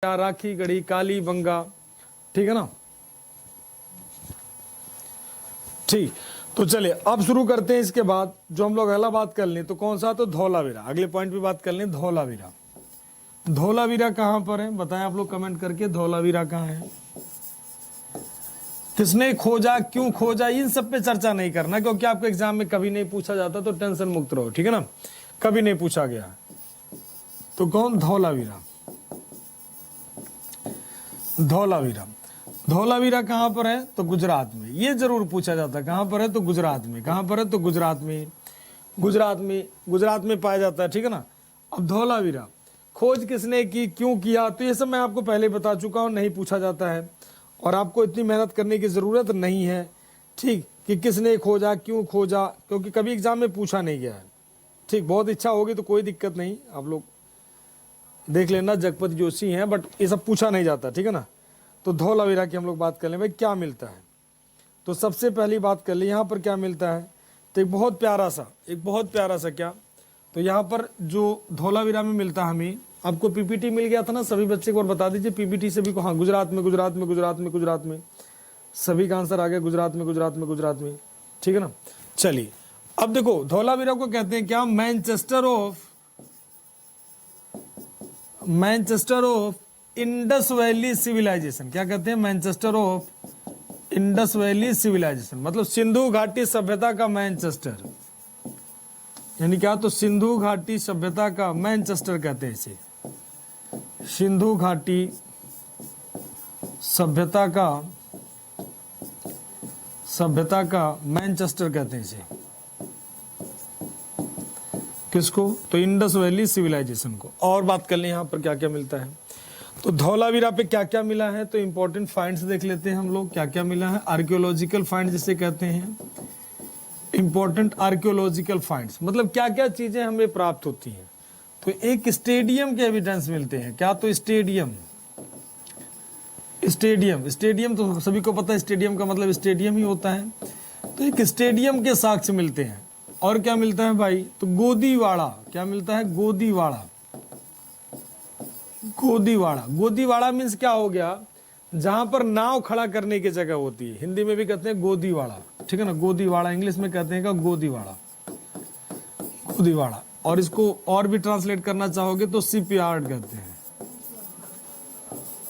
राखी गढ़ी, काली बंगा, ठीक है ना। ठीक, तो चलिए अब शुरू करते हैं। इसके बाद जो हम लोग अगला बात कर लें तो कौन सा, तो धौलावीरा। अगले पॉइंट पे बात कर लें धौलावीरा। धौलावीरा कहां पर है बताएं आप लोग कमेंट करके, धौलावीरा कहां है, किसने खोजा, क्यों खोजा, इन सब पे चर्चा नहीं करना, क्योंकि आपके एग्जाम में कभी नहीं पूछा जाता, तो टेंशन मुक्त रहो, ठीक है ना। कभी नहीं पूछा गया तो कौन, धौलावीरा। धौलावीरा, धौलावीरा कहां पर है तो गुजरात में। ये जरूर पूछा जाता है कहां पर है तो गुजरात में, कहां पर है तो गुजरात में, गुजरात में पाया जाता है, ठीक है ना। अब धौलावीरा खोज किसने की, क्यों किया, तो ये सब मैं आपको पहले बता चुका हूं, नहीं पूछा जाता है और आपको इतनी मेहनत करने की जरूरत नहीं है, ठीक, कि किसने खोजा, क्यों खोजा, क्योंकि कभी एग्जाम में पूछा नहीं गया है, ठीक। बहुत इच्छा होगी तो कोई दिक्कत नहीं, आप लोग देख लेना, जगपति जोशी हैं, बट ये सब पूछा नहीं जाता, ठीक है ना। तो धौलावीरा की हम लोग बात कर लें, भाई क्या मिलता है। तो सबसे पहली बात कर ले यहाँ पर क्या मिलता है, तो एक बहुत प्यारा सा क्या, तो यहाँ पर जो धौलावीरा में मिलता है हमें, आपको पीपीटी मिल गया था ना, सभी बच्चे को और बता दीजिए पीपीटी से भी को, हाँ गुजरात में सभी का आंसर आ गया, गुजरात में, ठीक है ना। चलिए अब देखो धौलावीरा को कहते हैं क्या, Manchester of Indus valley civilization. क्या कहते हैं, Manchester of Indus valley civilization, मतलब सिंधु घाटी सभ्यता का मैनचेस्टर, यानी क्या, तो सिंधु घाटी सभ्यता का मैनचेस्टर कहते हैं इसे, सिंधु घाटी सभ्यता का मैनचेस्टर कहते हैं इसे, किसको, तो इंडस वैली सिविलाइजेशन को। और बात कर लें यहाँ पर क्या क्या मिलता है, तो धौलावीरा पे क्या क्या मिला है, तो इंपॉर्टेंट फाइंड्स देख लेते हैं हम लोग, क्या क्या मिला है। आर्कियोलॉजिकल फाइंड जिसे कहते हैं, इंपॉर्टेंट आर्कियोलॉजिकल फाइंड्स, मतलब क्या क्या चीजें हमें प्राप्त होती हैं। तो एक स्टेडियम के एविडेंस मिलते हैं, क्या, तो स्टेडियम तो सभी को पता है, स्टेडियम का मतलब स्टेडियम ही होता है, तो एक स्टेडियम के साक्ष्य मिलते हैं। और क्या मिलता है भाई, तो गोदीवाड़ा, क्या मिलता है, गोदीवाड़ा मीन्स क्या हो गया, जहां पर नाव खड़ा करने की जगह होती है, हिंदी में भी कहते हैं गोदीवाड़ा, ठीक है ना, गोदीवाड़ा, इंग्लिश में कहते हैं का गोदीवाड़ा, और इसको और भी ट्रांसलेट करना चाहोगे तो शिपयार्ड कहते हैं,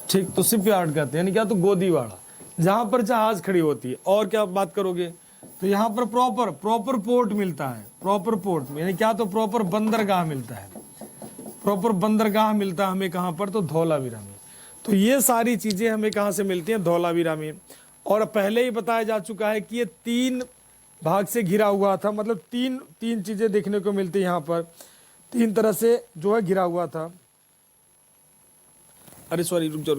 ठीक, तो शिपयार्ड कहते हैं, यानी क्या, तो गोदीवाड़ा, जहां पर जहाज खड़ी होती है। और क्या बात करोगे, तो यहाँ पर प्रॉपर पोर्ट मिलता है, प्रॉपर पोर्ट में, यानी क्या, तो प्रॉपर बंदरगाह मिलता है, हमें कहां पर, तो धौलावीरा में। तो ये सारी चीजें हमें कहां से मिलती हैं, धौलावीरा में। और पहले ही बताया जा चुका है कि ये 3 भाग से घिरा हुआ था, मतलब तीन चीजें देखने को मिलती है यहाँ पर, 3 तरह से जो है घिरा हुआ था। अरे सॉरी, रुक जाओ,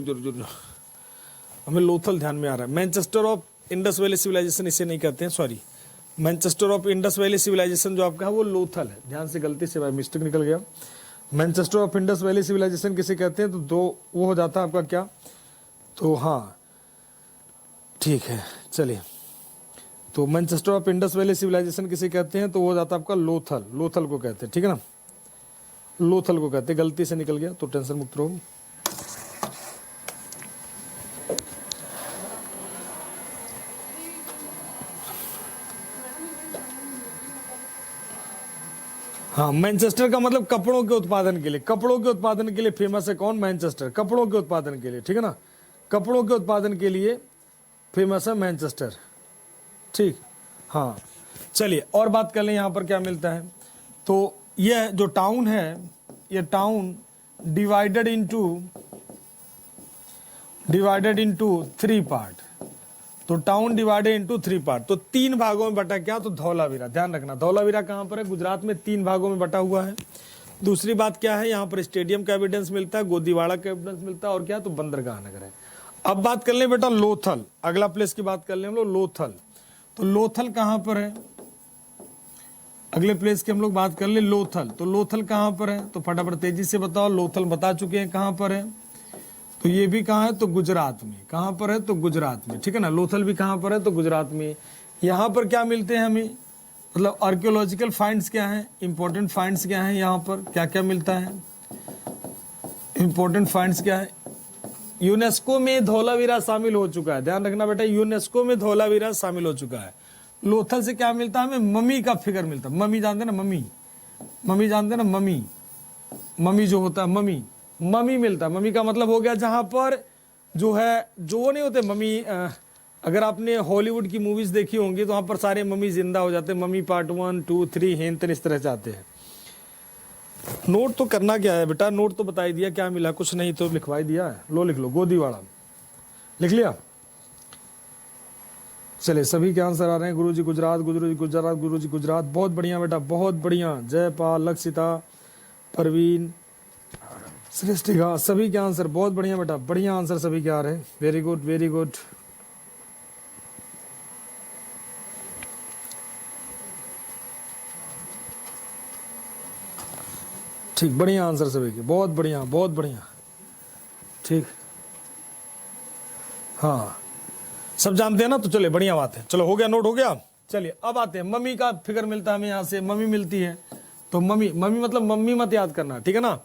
हमें लोथल ध्यान में आ रहा है। Manchester of Indus valley civilization इसे नहीं कहते हैं, sorry, Manchester of Indus valley civilization जो आपका है वो लोथल है, ध्यान से गलती से मिस्टेक निकल गया। Manchester of Indus valley civilization किसे कहते हैं, तो 2 वो हो जाता है आपका क्या, तो हाँ ठीक है, चलिए, तो Manchester of Indus valley civilization किसे कहते हैं, तो वो हो जाता है आपका लोथल को कहते हैं, ठीक है ना, लोथल को कहते हैं, गलती से निकल गया तो टेंशन मुक्त रहो। हाँ, मैनचेस्टर का मतलब कपड़ों के उत्पादन के लिए फेमस है कौन, मैनचेस्टर, कपड़ों के उत्पादन के लिए, ठीक है ना, कपड़ों के उत्पादन के लिए फेमस है मैनचेस्टर, ठीक। हाँ चलिए और बात कर लें यहाँ पर क्या मिलता है, तो यह जो टाउन है, ये टाउन डिवाइडेड इनटू 3 पार्ट, तो टाउन डिवाइडेड इनटू 3 पार्ट, तो 3 भागों में बटा क्या, तो धौलावीरा। ध्यान रखना धौलावीरा कहां पर है, गुजरात में 3 भागों में बटा हुआ है। दूसरी बात क्या है, यहाँ पर स्टेडियम का एविडेंस मिलता है, गोदीवाड़ा का एविडेंस मिलता है, और क्या, तो बंदरगाह नगर है। अब बात कर ले बेटा लोथल, अगला प्लेस की बात कर ले हम लोग, लोथल। तो लोथल कहां पर है, अगले प्लेस की हम लोग बात कर ले लोथल, तो लोथल कहां पर है, तो फटाफट तेजी से बताओ, लोथल बता चुके हैं कहां पर है, तो ये भी कहां है, तो गुजरात में, कहां पर है, तो गुजरात में, ठीक है ना, लोथल भी कहां पर है, तो गुजरात में। यहाँ पर क्या मिलते हैं हमें, मतलब आर्कियोलॉजिकल फाइंड्स क्या हैं, इंपॉर्टेंट फाइंड्स क्या हैं, यहाँ पर क्या क्या मिलता है, इंपॉर्टेंट फाइंड्स क्या है, यूनेस्को में धौलावीरा शामिल हो चुका है, ध्यान रखना बेटा, यूनेस्को में धौलावीरा शामिल हो चुका है। लोथल से क्या मिलता है हमें, मम्मी का फिगर मिलता है। मम्मी जानते ना, मम्मी, मम्मी जानते ना, मम्मी, मम्मी जो होता है मम्मी, मम्मी मिलता है। मम्मी का मतलब हो गया जहां पर जो है, जो वो नहीं होते मम्मी, अगर आपने हॉलीवुड की मूवीज देखी होंगी तो वहां पर सारे मम्मी जिंदा हो जाते हैं, मम्मी पार्ट 1 2 3 हेन इस तरह से आते हैं। नोट तो करना क्या है बेटा, नोट तो बता ही दिया, क्या मिला, कुछ नहीं तो लिखवाई दिया है। लो लिख लो, गोदीवाड़ा लिख लिया। चलिए सभी के आंसर आ रहे हैं। गुरुजी गुजरात, गुरुजी गुजरात, गुरुजी गुजरात, बहुत बढ़िया बेटा, बहुत बढ़िया। जयपाल, लक्षिता, परवीन, सृष्टिका, सभी के आंसर बहुत बढ़िया बेटा, बढ़िया आंसर सभी के आ रहे हैं। Very good, very good. ठीक, बढ़िया आंसर सभी के, बहुत बढ़िया, बहुत बढ़िया। ठीक, हाँ सब जानते हैं ना, तो चलिए बढ़िया बात है। चलो हो गया, नोट हो गया। चलिए अब आते हैं, मम्मी का फिगर मिलता है हमें, यहाँ से मम्मी मिलती है। तो मम्मी, मम्मी मतलब मम्मी मत याद करना, ठीक है ना,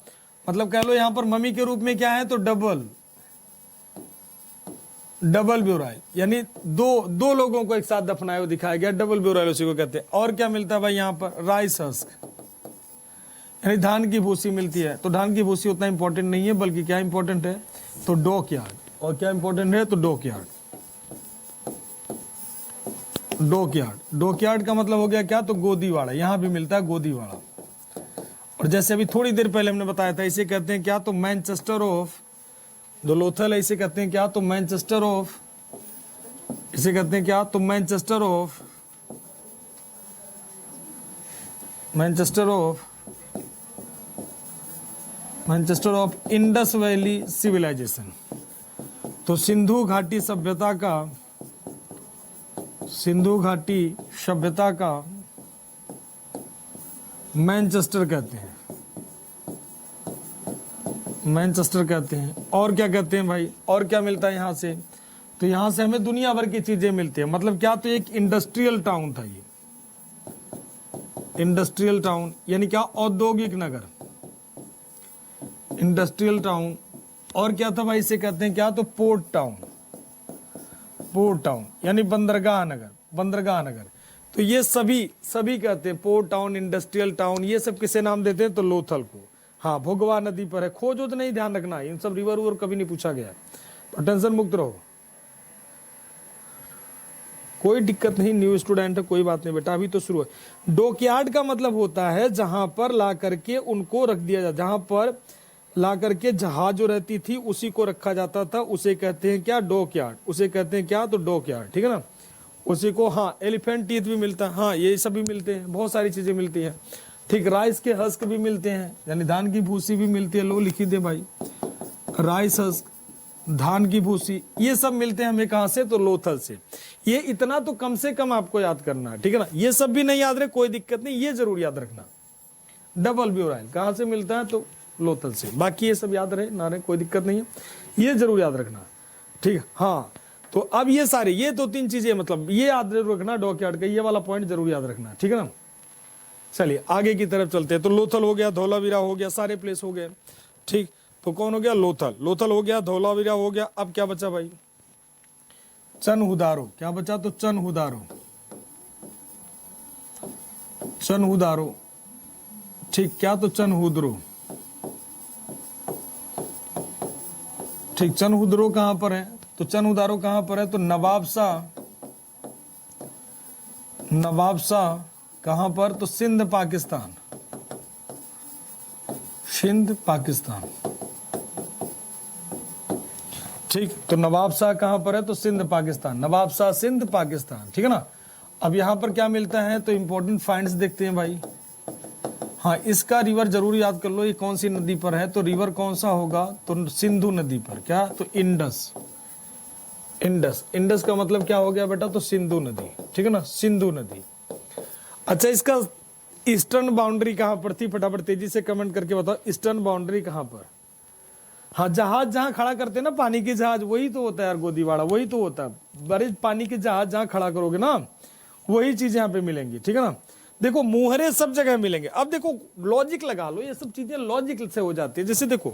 मतलब कह लो यहाँ पर मम्मी के रूप में क्या है, तो डबल, डबल ब्यूराइल, यानी दो लोगों को एक साथ दफनाया हुआ दिखाया गया, डबल ब्यूराइल उसी को कहते हैं। और क्या मिलता है भाई यहाँ पर, राइस हस्क, यानी धान की भूसी मिलती है। तो धान की भूसी उतना इंपॉर्टेंट नहीं है, बल्कि क्या इंपॉर्टेंट है, तो डॉक यार्ड। और क्या इंपॉर्टेंट है, तो dockyard. Dockyard, dockyard का मतलब हो गया क्या, तो गोदीवाड़ा, यहां भी मिलता है गोदीवाड़ा। और जैसे अभी थोड़ी देर पहले हमने बताया था, इसे कहते हैं क्या, तो मैनचेस्टर ऑफ, जो लोथल है इसे कहते हैं क्या, तो मैनचेस्टर ऑफ, इसे कहते हैं क्या, तो Manchester of, Manchester of, Manchester of Indus valley civilization. तो सिंधु घाटी सभ्यता का, सिंधु घाटी सभ्यता का मैनचेस्टर कहते हैं, मैनचेस्टर कहते हैं। और क्या कहते हैं भाई, और क्या मिलता है यहां से, तो यहां से हमें दुनिया भर की चीजें मिलती है। मतलब क्या, तो एक इंडस्ट्रियल टाउन था ये, इंडस्ट्रियल टाउन यानी क्या, औद्योगिक नगर, इंडस्ट्रियल टाउन। और क्या था भाई, इसे कहते हैं क्या, तो पोर्ट टाउन, पोर्ट टाउन यानी बंदरगाह नगर, बंदरगाह नगर। तो ये सभी कहते हैं पोर्ट टाउन, इंडस्ट्रियल टाउन, ये सब किसे नाम देते हैं, तो लोथल को। हाँ भोगवा नदी पर है, खोजो तो नहीं, ध्यान रखना, इन सब रिवर उवर कभी नहीं पूछा गया, तो टेंशन मुक्त रहो, कोई दिक्कत नहीं, न्यू स्टूडेंट है, कोई बात नहीं बेटा, अभी तो शुरू है। डॉकयार्ड का मतलब होता है जहां पर ला करके उनको रख दिया जाता, जहां पर ला करके जहाज जो रहती थी उसी को रखा जाता था, उसे कहते हैं क्या, डॉकयार्ड, उसे कहते हैं क्या, तो डॉकयार्ड, ठीक है ना। उसी को, हाँ एलिफेंट टीथ भी मिलता है, हाँ ये सब भी मिलते हैं, बहुत सारी चीजें मिलती हैं। ठीक, राइस के हस्क भी मिलते हैं, यानी धान की भूसी भी मिलती है। लो लिखी दे भाई, राइस हस्क, धान की भूसी, ये सब मिलते हैं हमें कहां से, तो लोथल से। ये इतना तो कम से कम आपको याद करना है, ठीक है ना। ये सब भी नहीं याद रहे कोई दिक्कत नहीं, ये जरूर याद रखना। डबल ब्यूराइल कहां से मिलता है, तो लोथल से। बाकी ये सब याद रहे ना रहे कोई दिक्कत नहीं है, ये जरूर याद रखना, ठीक है। हाँ तो अब ये सारे, ये दो तीन चीजें, मतलब ये याद जरूर रखना, डॉकयार्ड का ये वाला पॉइंट जरूर याद रखना, ठीक है ना। चलिए आगे की तरफ चलते हैं। तो लोथल हो गया, धौलावीरा हो गया, सारे प्लेस हो गए, ठीक। तो कौन हो गया, लोथल, लोथल हो गया, धौलावीरा हो गया। अब क्या बचा भाई, चनहुदारो, क्या बचा, तो चनहुदारो, चनहुदारो, ठीक, क्या, तो चनहुदरो, ठीक। चनहुदरो कहां पर है, तो चनहुदारो कहां पर है, तो नवाबशाह, नवाबशाह कहां पर, तो सिंध पाकिस्तान, सिंध पाकिस्तान, ठीक। तो नवाबशाह कहां पर है, तो सिंध पाकिस्तान, नवाबशाह सिंध पाकिस्तान, ठीक है ना। अब यहां पर क्या मिलता है, तो इंपॉर्टेंट फाइंड्स देखते हैं भाई। हाँ इसका रिवर जरूर याद कर लो, ये कौन सी नदी पर है, तो रिवर कौन सा होगा, तो सिंधु नदी पर, क्या, तो इंडस, इंडस, इंडस का मतलब क्या हो गया बेटा, तो सिंधु नदी, ठीक है ना, सिंधु नदी। अच्छा इसका ईस्टर्न बाउंड्री कहां पर थी, फटाफट तेजी से कमेंट करके बताओ, ईस्टर्न बाउंड्री कहां पर। हाँ जहाज जहां खड़ा करते हैं ना, पानी के जहाज, वही तो होता है यार गोदीवाड़ा, वही तो होता है। बड़े पानी के जहाज जहां खड़ा करोगे ना, वही चीज यहाँ पे मिलेंगी, ठीक है ना। देखो मुहरे सब जगह मिलेंगे। अब देखो लॉजिक लगा लो, ये सब चीजें लॉजिक से हो जाती है। जैसे देखो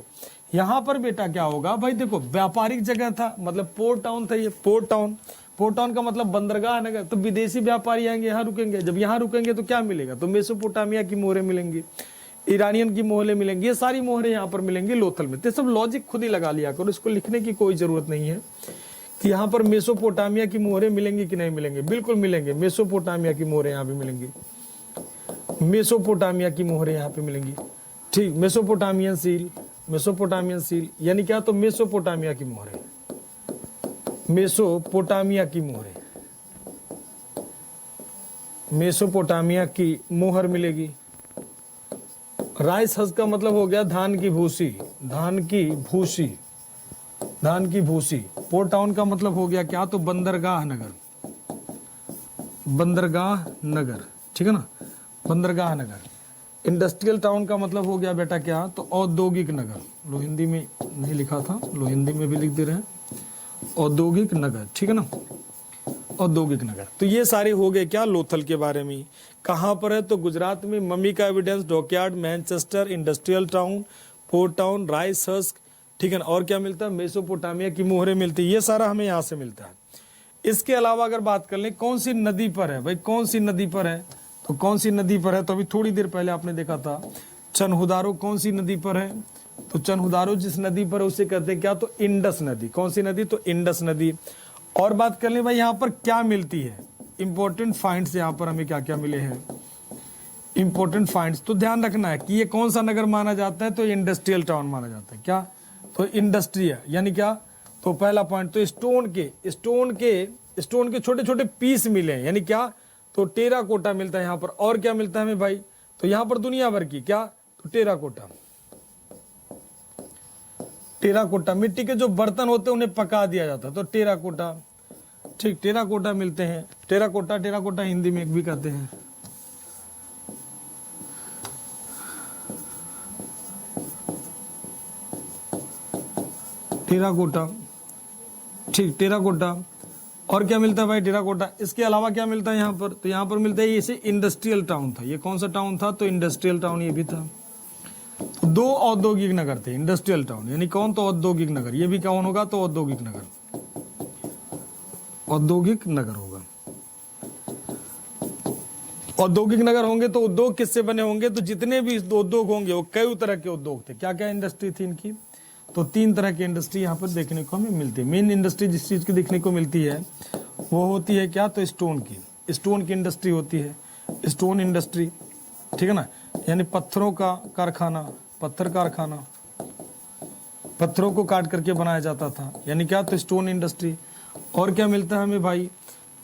यहाँ पर बेटा क्या होगा भाई, देखो व्यापारिक जगह था, मतलब पोर्ट टाउन था ये, पोर्ट टाउन। पोर्ट टाउन का मतलब बंदरगाह नगर, तो विदेशी व्यापारी आएंगे यहाँ रुकेंगे, जब यहाँ रुकेंगे तो क्या मिलेगा, तो मेसोपोटामिया की मोहरें मिलेंगी, ईरानियन की मोहरें मिलेंगी, ये सारी मोहरें यहाँ पर मिलेंगी लोथल में। तो सब लॉजिक खुद ही लगा लिया करो, इसको लिखने की कोई जरूरत नहीं है कि यहाँ पर मेसोपोटामिया की मोहरें मिलेंगी कि नहीं मिलेंगी, बिल्कुल मिलेंगे, मेसोपोटामिया की मोहरें यहाँ पे मिलेंगी, मेसोपोटामिया की मोहरें यहाँ पे मिलेंगी, ठीक। मेसोपोटामियन सील, मेसोपोटामियन सील यानी क्या, तो मेसोपोटामिया की मोहरें, मेसोपोटामिया की मोहरें, मेसोपोटामिया की मोहर मिलेगी। राइस हज का मतलब हो गया धान की भूसी, धान की भूसी, धान की भूसी। पोर्ट टाउन का मतलब हो गया क्या, तो बंदरगाह नगर, बंदरगाह नगर, ठीक है ना, बंदरगाह नगर। इंडस्ट्रियल टाउन का मतलब हो गया बेटा क्या, तो औद्योगिक नगर, लो हिंदी में नहीं लिखा था, लो हिंदी में भी लिख दे रहे हैं, औद्योगिक नगर, ठीक है ना, औद्योगिक नगर। तो ये सारे हो गए क्या, लोथल के बारे में। कहाँ पर है, तो गुजरात में। मम्मी का evidence, dockyard, Manchester, industrial town, port town, rice husk, ठीक है ना। और क्या मिलता है, मेसोपोटामिया की मोहरें मिलती है, ये सारा हमें यहाँ से मिलता है। इसके अलावा अगर बात कर लें कौन सी नदी पर है भाई, कौन सी नदी पर है, तो कौन सी नदी पर है, तो अभी थोड़ी देर पहले आपने देखा था चनहुदारो कौन सी नदी पर है, तो चनहुदारो जिस नदी पर है उसे कहते हैं क्या, तो इंडस नदी। कौन सी नदी, तो इंडस नदी। और बात कर लें भाई यहाँ पर क्या मिलती है, इंपॉर्टेंट फाइंड्स यहाँ पर हमें क्या क्या मिले हैं, इंपॉर्टेंट फाइंड्स। तो ध्यान रखना है कि ये कौन सा नगर माना जाता है, तो इंडस्ट्रियल टाउन माना जाता है, क्या, तो इंडस्ट्री है, यानी क्या, तो पहला पॉइंट, तो स्टोन के छोटे छोटे पीस मिले हैं, यानी क्या, तो टेराकोटा मिलता है यहाँ पर। और क्या मिलता है हमें भाई, तो यहाँ पर दुनिया भर की क्या, तो टेराकोटा, टेराकोटा मिट्टी के जो बर्तन होते हैं उन्हें पका दिया जाता है, तो टेराकोटा, ठीक, टेराकोटा मिलते हैं। टेराकोटा, टेराकोटा हिंदी में एक भी कहते हैं, टेराकोटा, ठीक, टेराकोटा। और क्या मिलता है भाई, टेराकोटा। इसके अलावा क्या मिलता है यहाँ पर, तो यहाँ पर मिलता है इसे इंडस्ट्रियल टाउन था, ये कौन सा टाउन था, तो इंडस्ट्रियल टाउन ये भी था। तो दो औद्योगिक नगर थे, इंडस्ट्रियल टाउन यानी कौन, तो औद्योगिक नगर, ये भी कौन होगा, तो औद्योगिक नगर, औद्योगिक नगर होगा। औद्योगिक नगर होंगे तो उद्योग किससे बने होंगे, तो जितने भी उद्योग होंगे वो कई तरह के उद्योग थे। क्या क्या इंडस्ट्री थी इनकी, तो 3 तरह की इंडस्ट्री यहाँ पर देखने को हमें मिलती है। मेन इंडस्ट्री जिस चीज की देखने को मिलती है वो होती है क्या, तो स्टोन की, स्टोन की इंडस्ट्री होती है, स्टोन इंडस्ट्री, ठीक है ना, यानी पत्थरों का कारखाना, पत्थर कारखाना, पत्थरों को काट करके बनाया जाता था, यानी क्या, तो स्टोन इंडस्ट्री। और क्या मिलता है हमें भाई,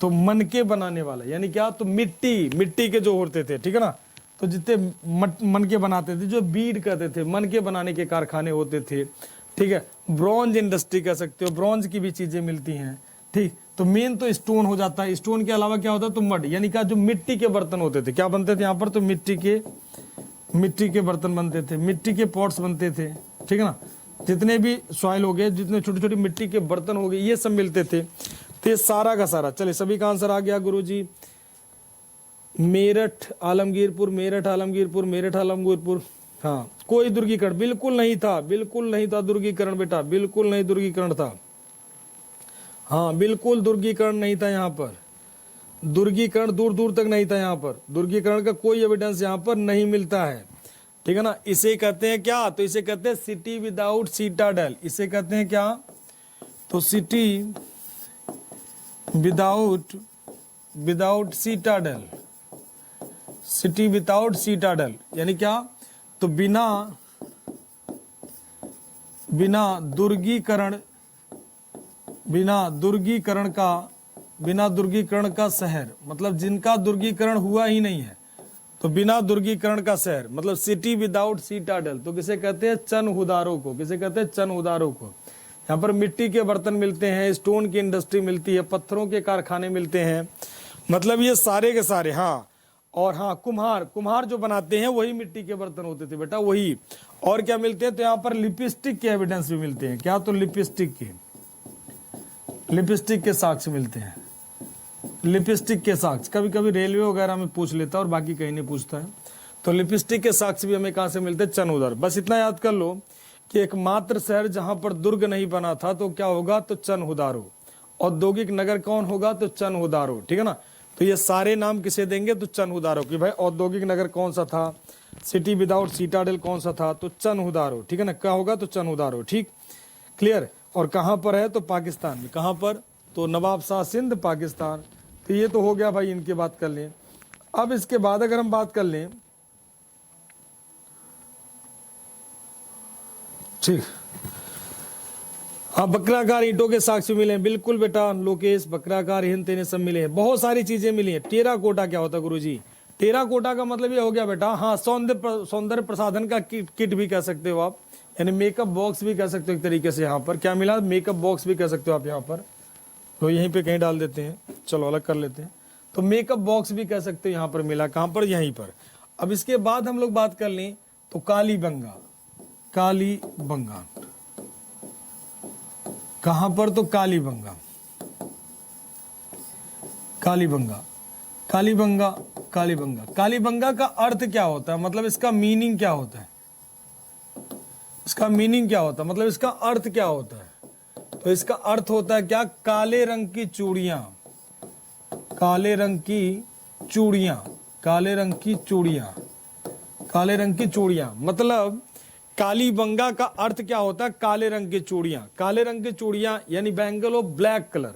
तो मनके बनाने वाला, यानी क्या, तो मिट्टी के जो होते थे, ठीक है ना, तो जितने मनके बनाते थे, जो बीड कहते थे, मनके बनाने के कारखाने होते थे, ठीक है। ब्रॉन्ज इंडस्ट्री कह सकते हो, ब्रॉन्ज की भी चीजें मिलती हैं, ठीक। तो मेन तो स्टोन हो जाता है। स्टोन के अलावा क्या होता है, तो मड, यानी क्या, जो मिट्टी के बर्तन होते थे, क्या बनते थे यहाँ पर, तो मिट्टी के बर्तन बनते थे, मिट्टी के पॉट्स बनते थे, ठीक है ना। जितने भी सॉइल हो गए, जितने छोटे छोटे मिट्टी के बर्तन हो गए, ये सब मिलते थे। तो ये सारा का सारा, चलिए सभी का आंसर आ गया गुरुजी। मेरठ आलमगीरपुर, मेरठ आलमगीरपुर, मेरठ आलमगीरपुर, हाँ। कोई दुर्गीकरण बिल्कुल नहीं था, बिल्कुल नहीं था दुर्गीकरण बेटा, बिल्कुल नहीं दुर्गीकरण था, हाँ बिल्कुल दुर्गीकरण नहीं था यहाँ पर, दुर्गीकरण दूर दूर तक नहीं था यहाँ पर, दुर्गीकरण का कोई एविडेंस यहाँ पर नहीं मिलता है, ठीक है ना। इसे कहते हैं क्या, तो इसे कहते हैं सिटी विदाउट सीटाडेल, इसे कहते हैं क्या, तो city without citadel, city without citadel, यानी क्या, तो बिना दुर्गीकरण का शहर, मतलब जिनका दुर्गीकरण हुआ ही नहीं है, तो बिना दुर्गीकरण का शहर, मतलब सिटी विदाउट सीटाडेल, तो किसे कहते हैं, चनहुदारो को, किसे कहते हैं, चनहुदारो को। यहाँ पर मिट्टी के बर्तन मिलते हैं, स्टोन की इंडस्ट्री मिलती है, पत्थरों के कारखाने मिलते हैं, मतलब ये सारे के सारे, हाँ। और हाँ, कुम्हार जो बनाते हैं वही मिट्टी के बर्तन होते थे बेटा, वही। और क्या मिलते हैं, तो यहाँ पर लिपस्टिक के एविडेंस भी मिलते हैं, क्या, तो लिपस्टिक के साक्ष्य मिलते हैं, लिपस्टिक के साक्ष्य। कभी कभी रेलवे वगैरह में पूछ लेता है और बाकी कहीं नहीं पूछता है। तो लिपस्टिक के साक्ष्य भी हमें कहाँ से मिलते हैं, चनहुदारो। बस इतना याद कर लो कि एकमात्र शहर जहां पर दुर्ग नहीं बना था तो क्या होगा, तो चनहुदारो। औद्योगिक नगर कौन होगा, तो चनहुदारो, ठीक है ना। तो ये सारे नाम किसे देंगे, तो चनहुदारो कि भाई औद्योगिक नगर कौन सा था, सिटी विदाउट सीटाडेल कौन सा था, तो चनहुदारो, ठीक है ना, क्या होगा, तो चनहुदारो, ठीक, क्लियर। और कहां पर है, तो पाकिस्तान में, कहां पर, तो नवाब शाह सिंध पाकिस्तान। तो ये तो हो गया भाई, इनकी बात कर लें। अब इसके बाद अगर हम बात कर लें, ठीक, हाँ, बकराकार ईंटों के साक्ष्य मिले हैं, बिल्कुल बेटा लोकेश, बकराकार हिंद तेने सब मिले हैं, बहुत सारी चीजें मिली हैं। टेराकोटा क्या होता है गुरुजी, टेराकोटा का मतलब ये हो गया बेटा, हाँ, सौंदर्य प्रसाधन का किट भी कह सकते हो आप, यानी मेकअप बॉक्स भी कह सकते हो एक तरीके से। यहाँ पर क्या मिला, मेकअप बॉक्स भी कह सकते हो आप यहाँ पर, तो यहीं पे कहीं डाल देते हैं, चलो अलग कर लेते हैं। तो मेकअप बॉक्स भी कह सकते हो, यहाँ पर मिला, कहाँ पर, यहीं पर। अब इसके बाद हम लोग बात कर लें तो कालीबंगा, कालीबंगा कहां पर, तो कालीबंगा, कालीबंगा, कालीबंगा, कालीबंगा, कालीबंगा का अर्थ क्या होता है, मतलब इसका मीनिंग क्या होता है, इसका मीनिंग क्या होता है, मतलब इसका अर्थ क्या होता है। तो इसका अर्थ होता है क्या, काले रंग की चूड़ियां, काले रंग की चूड़ियां, काले रंग की चूड़ियां, काले रंग की चूड़ियां, मतलब कालीबंगा का अर्थ क्या होता है, काले रंग की चूड़ियां, काले रंग की चूड़ियां यानी बैंगल ऑफ ब्लैक कलर,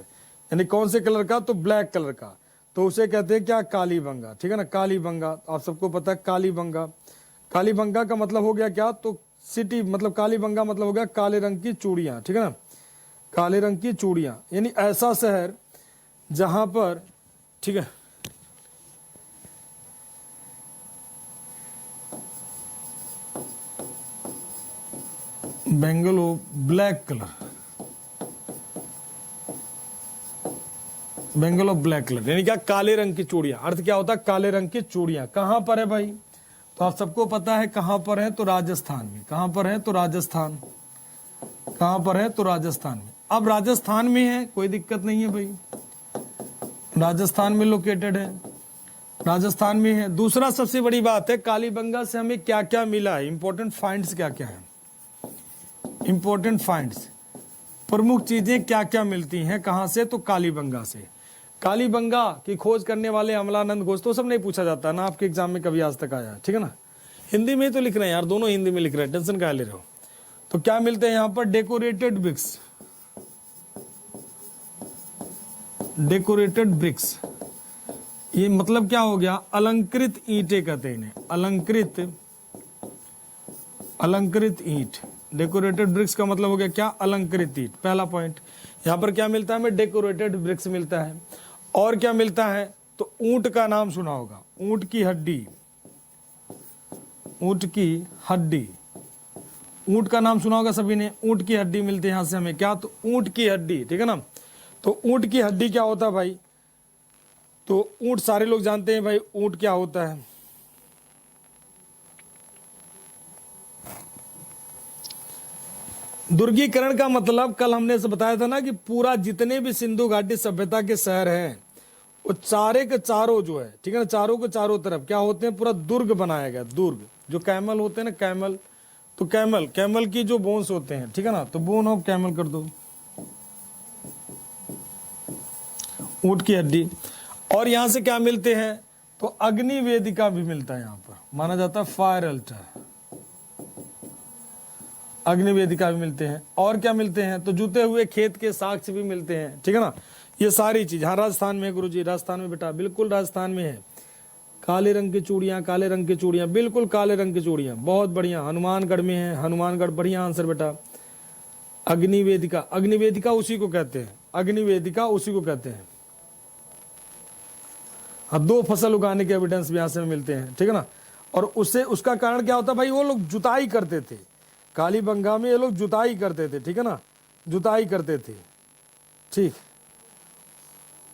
यानी कौन से कलर का, तो ब्लैक कलर का, तो उसे कहते हैं क्या, कालीबंगा, ठीक है ना। कालीबंगा आप सबको पता है, कालीबंगा, कालीबंगा का मतलब हो गया क्या, तो सिटी, मतलब कालीबंगा मतलब हो गया काले रंग की चूड़ियां, ठीक है ना, काले रंग की चूड़ियां, यानी ऐसा शहर जहां पर, ठीक है, bangle of black colour, bangle of black colour यानी क्या, काले रंग की चूड़ियां, अर्थ क्या होता है, काले रंग की चूड़ियां। कहां पर है भाई, तो आप सबको पता है कहां पर है, तो राजस्थान में, कहां पर है, तो राजस्थान, कहां पर है, तो राजस्थान में। अब राजस्थान में है, कोई दिक्कत नहीं है भाई, राजस्थान में लोकेटेड है, राजस्थान में है। दूसरा सबसे बड़ी बात है, कालीबंगा से हमें क्या क्या मिला है, इंपॉर्टेंट फाइंड्स क्या क्या है, इंपॉर्टेंट फाइंड्स, प्रमुख चीजें क्या क्या मिलती हैं, कहां से, तो कालीबंगा से। कालीबंगा की खोज करने वाले अमलानंद घोष, तो सब नहीं पूछा जाता ना आपके एग्जाम में कभी आज तक आया, ठीक है ना। हिंदी में ही तो लिख रहे हैं यार, दोनों हिंदी में लिख रहे हैं, टेंशन क्या ले रहे हो। तो क्या मिलते हैं यहाँ पर, डेकोरेटेड ब्रिक्स, डेकोरेटेड ब्रिक्स, ये मतलब क्या हो गया, अलंकृत ईंटें कहते हैं इन्हें, अलंकृत, अलंकृत ईंट, डेकोरेटेड ब्रिक्स का मतलब हो गया क्या, अलंकृत ईंट। पहला पॉइंट यहाँ पर क्या मिलता है हमें, डेकोरेटेड ब्रिक्स मिलता है। और क्या मिलता है, तो ऊंट का नाम सुना होगा, ऊंट की हड्डी, ऊंट की हड्डी, ऊंट का नाम सुना होगा सभी ने, ऊंट की हड्डी मिलती है यहां से हमें क्या, तो ऊंट की हड्डी, ठीक है ना। तो ऊंट की हड्डी क्या होता है भाई, तो ऊंट सारे लोग जानते हैं भाई, ऊंट क्या होता है। दुर्गीकरण का मतलब कल हमने से बताया था ना कि पूरा जितने भी सिंधु घाटी सभ्यता के शहर हैं वो चारे के चारों जो है, ठीक है ना, चारों के चारों तरफ क्या होते हैं, पूरा दुर्ग बनाया गया, दुर्ग, जो कैमल होते हैं ना, कैमल, तो कैमल, कैमल की जो बोन्स होते हैं, ठीक है ना, तो बोन ऑफ कैमल कर दो, ऊंट की हड्डी। और यहां से क्या मिलते हैं, तो अग्नि वेदिका भी मिलता है, यहां पर माना जाता है फायर अल्टर, अग्नि वेदिका भी मिलते हैं। और क्या मिलते हैं, तो जूते हुए खेत के साक्ष्य भी मिलते हैं, ठीक है ना। ये सारी चीज, हाँ राजस्थान में है गुरुजी, राजस्थान में बेटा, बिल्कुल राजस्थान में है। काले रंग की चूड़ियां, काले रंग की चूड़ियां, बिल्कुल काले रंग की चूड़ियां, बहुत बढ़िया। हनुमानगढ़ में है, हनुमानगढ़, बढ़िया आंसर बेटा। अग्नि वेदिका, अग्नि वेदिका उसी को कहते हैं, अग्नि वेदिका उसी को कहते हैं। हाँ, 2 फसल उगाने के एविडेंस भी यहां से मिलते हैं, ठीक है ना। और उससे उसका कारण क्या होता है भाई, वो लोग जुताई करते थे, कालीबंगा में ये लोग जुताई करते थे, ठीक है ना, जुताई करते थे, ठीक।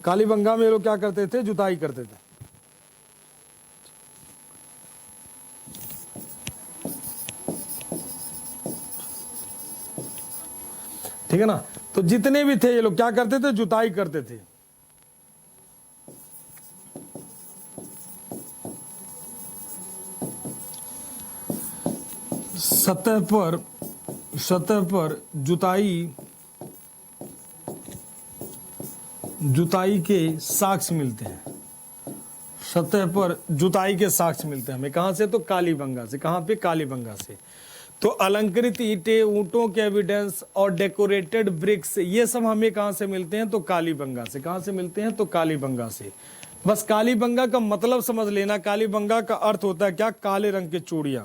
कालीबंगा में ये लोग क्या करते थे, जुताई करते थे। ठीक है ना, तो जितने भी थे ये लोग क्या करते थे, जुताई करते थे। सतह पर सतह पर जुताई के साक्ष्य मिलते हैं। सतह पर जुताई के साक्ष्य मिलते हैं हमें कहां से? तो कालीबंगा से। कहां पे? कालीबंगा से। तो अलंकृत ईंटें, ऊंटों के एविडेंस और डेकोरेटेड ब्रिक्स, ये सब हमें कहां से मिलते हैं? तो कालीबंगा से। कहां से मिलते हैं? तो कालीबंगा से। बस कालीबंगा का मतलब समझ लेना। कालीबंगा का अर्थ होता है क्या? काले रंग की चूड़ियां।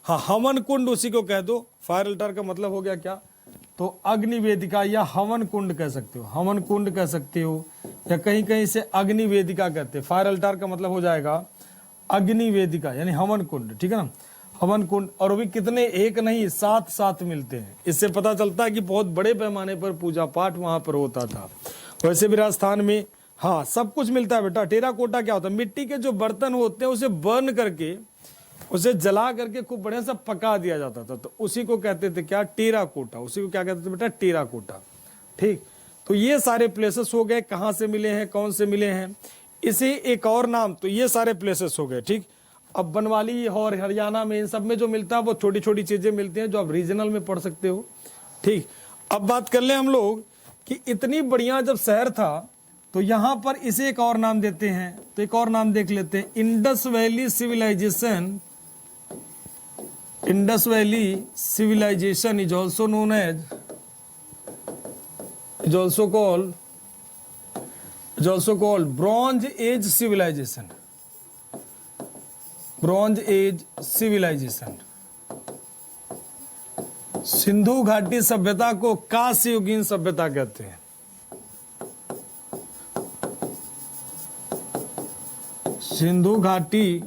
हाँ, हवन कुंड उसी को कह दो। फायर अल्टार का मतलब हो गया क्या? तो अग्नि वेदिका या हवन कुंड कह सकते हो, हवन कुंड कह सकते हो, या कहीं कहीं से अग्नि वेदिका कहते हैं। फायर अल्टार का मतलब हो जाएगा अग्नि वेदिका यानी हवन कुंड, ठीक है ना? हवन कुंड। और भी कितने, एक नहीं, 7 मिलते हैं। इससे पता चलता है कि बहुत बड़े पैमाने पर पूजा पाठ वहां पर होता था। वैसे भी राजस्थान में हाँ सब कुछ मिलता है बेटा। टेराकोटा क्या होता है? मिट्टी के जो बर्तन होते हैं उसे बर्न करके, उसे जला करके खूब बढ़िया सा पका दिया जाता था, तो उसी को कहते थे क्या? टेराकोटा। उसी को क्या कहते थे बेटा? टेराकोटा। ठीक, तो ये सारे प्लेसेस हो गए। कहां से मिले हैं, कौन से मिले हैं, इसे एक और नाम, तो ये सारे प्लेसेस हो गए। ठीक, अब बनवाली और हरियाणा में इन सब में जो मिलता है वो छोटी छोटी चीजें मिलती हैं जो आप रीजनल में पढ़ सकते हो। ठीक, अब बात कर ले हम लोग कि इतनी बढ़िया जब शहर था तो यहां पर इसे एक और नाम देते हैं। तो एक और नाम देख लेते हैं, Indus valley civilization. Indus valley civilization is also known as, is also called Bronze Age civilization. Bronze Age civilization. Sindhu घाटी सभ्यता को कांस्ययुगीन सभ्यता कहते हैं। सिंधु घाटी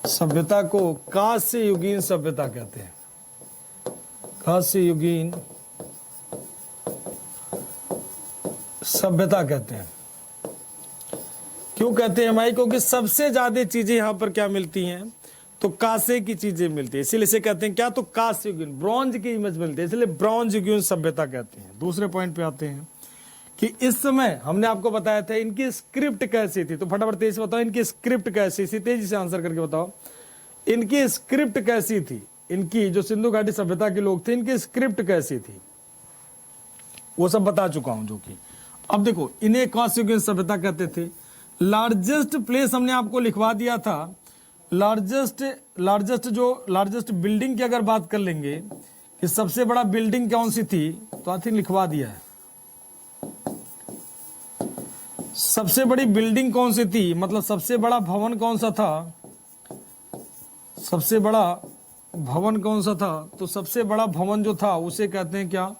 सभ्यता को कांस्ययुगीन सभ्यता कहते हैं। कांस्ययुगीन सभ्यता कहते हैं। क्यों कहते हैं भाई? क्योंकि सबसे ज्यादा चीजें यहां पर क्या मिलती हैं? तो कांसे की चीजें मिलती है, इसीलिए इसे कहते हैं क्या? तो कांस्ययुगीन, ब्रॉन्ज की इमेज मिलती है, इसलिए ब्रॉन्ज युगीन सभ्यता कहते हैं। दूसरे पॉइंट पे आते हैं कि इस समय हमने आपको बताया था इनकी स्क्रिप्ट कैसी थी। तो फटाफट तेज से बताओ इनकी स्क्रिप्ट कैसी थी, तेजी से आंसर करके बताओ इनकी स्क्रिप्ट कैसी थी। इनकी जो सिंधु घाटी सभ्यता के लोग थे, इनकी स्क्रिप्ट कैसी थी, वो सब बता चुका हूं। जो कि अब देखो, इन्हें कांस्ययुगीन सभ्यता कहते थे। लार्जेस्ट प्लेस हमने आपको लिखवा दिया था। लार्जेस्ट बिल्डिंग की अगर बात कर लेंगे कि सबसे बड़ा बिल्डिंग कौन सी थी, तो आई थिंक लिखवा दिया है। सबसे बड़ी बिल्डिंग कौन सी थी, मतलब सबसे बड़ा भवन कौन सा था? सबसे बड़ा भवन कौन सा था? तो सबसे बड़ा भवन जो था उसे कहते हैं क्या?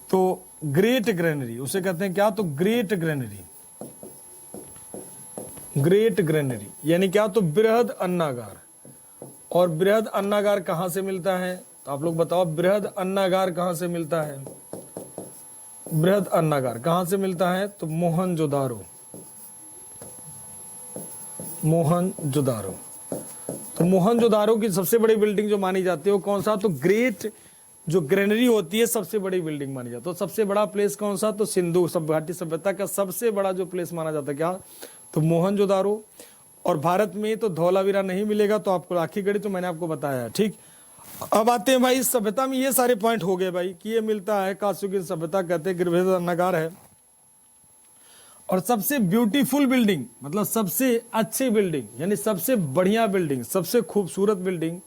तो ग्रेट ग्रेनरी। उसे कहते हैं क्या? तो ग्रेट ग्रेनरी। ग्रेट ग्रेनरी यानी क्या? तो बृहद अन्नागार। और बृहद अन्नागार कहां से मिलता है? तो आप लोग बताओ, बृहद अन्नागार कहां से मिलता है? बृहद अन्नागार कहां से मिलता है? तो मोहनजोदारो। मोहनजोदारो। तो मोहनजोदारो की सबसे बड़ी बिल्डिंग जो मानी जाती है वो कौन सा? तो ग्रेट जो ग्रेनरी होती है सबसे बड़ी बिल्डिंग मानी जाती है। तो सबसे बड़ा प्लेस कौन सा? तो सिंधु घाटी सभ्यता का सबसे बड़ा जो प्लेस माना जाता है क्या? तो मोहनजोदारो। और भारत में तो धौलावीरा नहीं मिलेगा, तो आपको राखी गढ़ी तो मैंने आपको बताया है। ठीक, अब आते हैं भाई, इस सभ्यता में ये सारे पॉइंट हो गए भाई कि ये मिलता है, कांस्ययुगीन सभ्यता कहते हैं, बृहद अन्नागार है। और सबसे ब्यूटीफुल बिल्डिंग मतलब सबसे अच्छी बिल्डिंग यानी सबसे बढ़िया बिल्डिंग, सबसे खूबसूरत बिल्डिंग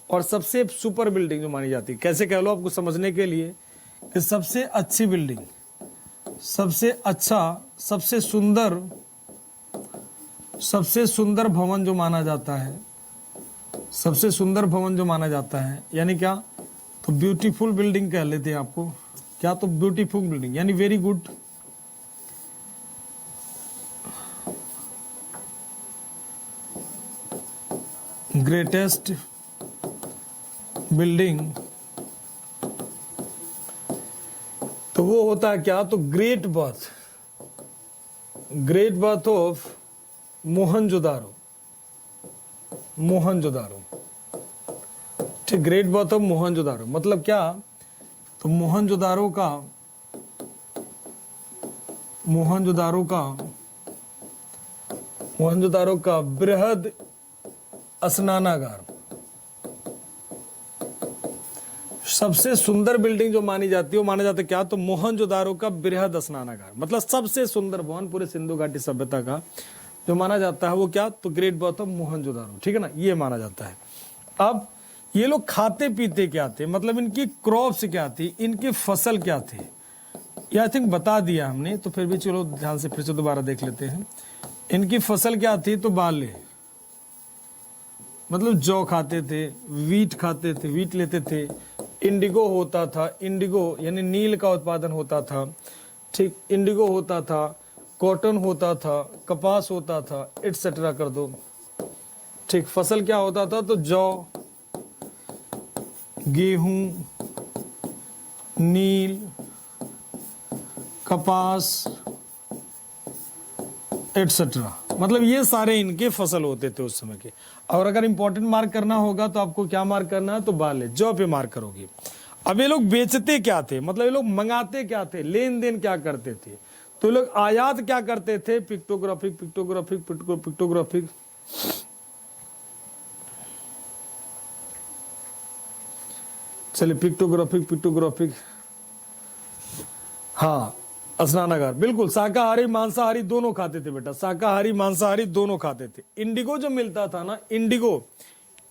और सबसे सुपर बिल्डिंग जो मानी जाती है। कैसे कह लो आपको समझने के लिए कि सबसे अच्छी बिल्डिंग, सबसे अच्छा, सबसे सुंदर भवन जो माना जाता है, सबसे सुंदर भवन जो माना जाता है यानी क्या? तो ब्यूटीफुल बिल्डिंग कह लेते हैं आपको क्या? तो ब्यूटीफुल बिल्डिंग यानी वेरी गुड। ग्रेटेस्ट बिल्डिंग, तो वो होता है क्या? तो ग्रेट बर्थ ऑफ मोहनजोदारो। ठीक, ग्रेट बर्थ ऑफ मोहनजोदारो मतलब क्या? तो मोहनजोदारो का बृहद स्नानागार, सबसे सुंदर बिल्डिंग जो मानी जाती है वो माना जाता है क्या, तो मोहनजोदारो का बृहद स्नानागार, मतलब सबसे सुंदर भवन पूरे सिंधु घाटी सभ्यता का जो माना जाता है वो क्या, तो ग्रेट बाउथ ऑफ मोहनजोदारो, ठीक है ना, ये माना जाता है। अब ये लोग खाते पीते क्या थे, मतलब इनकी क्रॉप्स क्या थी, इनकी फसल क्या थी, ये आई थिंक बता दिया हमने, तो फिर भी चलो ध्यान से फिर से दोबारा देख लेते हैं। इनकी फसल क्या थी, तो बार्ले, मतलब जौ खाते थे, वीट खाते थे, वीट लेते थे, इंडिगो होता था, इंडिगो यानी नील का उत्पादन होता था, ठीक, इंडिगो होता था, कॉटन होता था, कपास होता था, एटसेट्रा कर दो, ठीक। फसल क्या होता था, तो जौ, गेहूं, नील, कपास एटसेट्रा, मतलब ये सारे इनके फसल होते थे उस समय के। और अगर इंपॉर्टेंट मार्क करना होगा तो आपको क्या मार्क करना है, तो बाले, जॉ पे मार्क करोगे। अब ये लोग बेचते क्या थे, मतलब ये लोग मंगाते क्या थे, लेन देन क्या करते थे, तो ये लोग आयात क्या करते थे, पिक्टोग्राफिक पिक्टोग्राफिक पिक्टोग्राफिक, चलिए पिक्टोग्राफिक पिक्टोग्राफिक, हाँ स्नानागार, बिल्कुल। शाकाहारी मांसाहारी दोनों खाते थे बेटा, शाकाहारी मांसाहारी दोनों खाते थे। इंडिगो जो मिलता था ना, इंडिगो,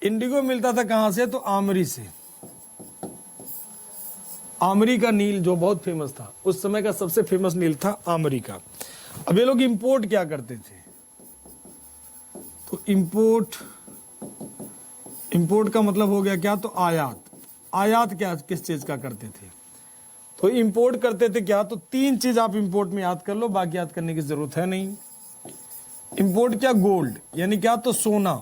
इंडिगो मिलता था कहां से, तो आमरी से, आमरी का नील जो बहुत फेमस था, उस समय का सबसे फेमस नील था आमरी का। अब ये लोग इंपोर्ट क्या करते थे, तो इंपोर्ट, इंपोर्ट का मतलब हो गया क्या, तो आयात, आयात क्या किस चीज का करते थे, तो इंपोर्ट करते थे क्या, तो तीन चीज आप इंपोर्ट में याद कर लो, बाकी याद करने की जरूरत है नहीं। इंपोर्ट क्या, गोल्ड यानी क्या, तो सोना,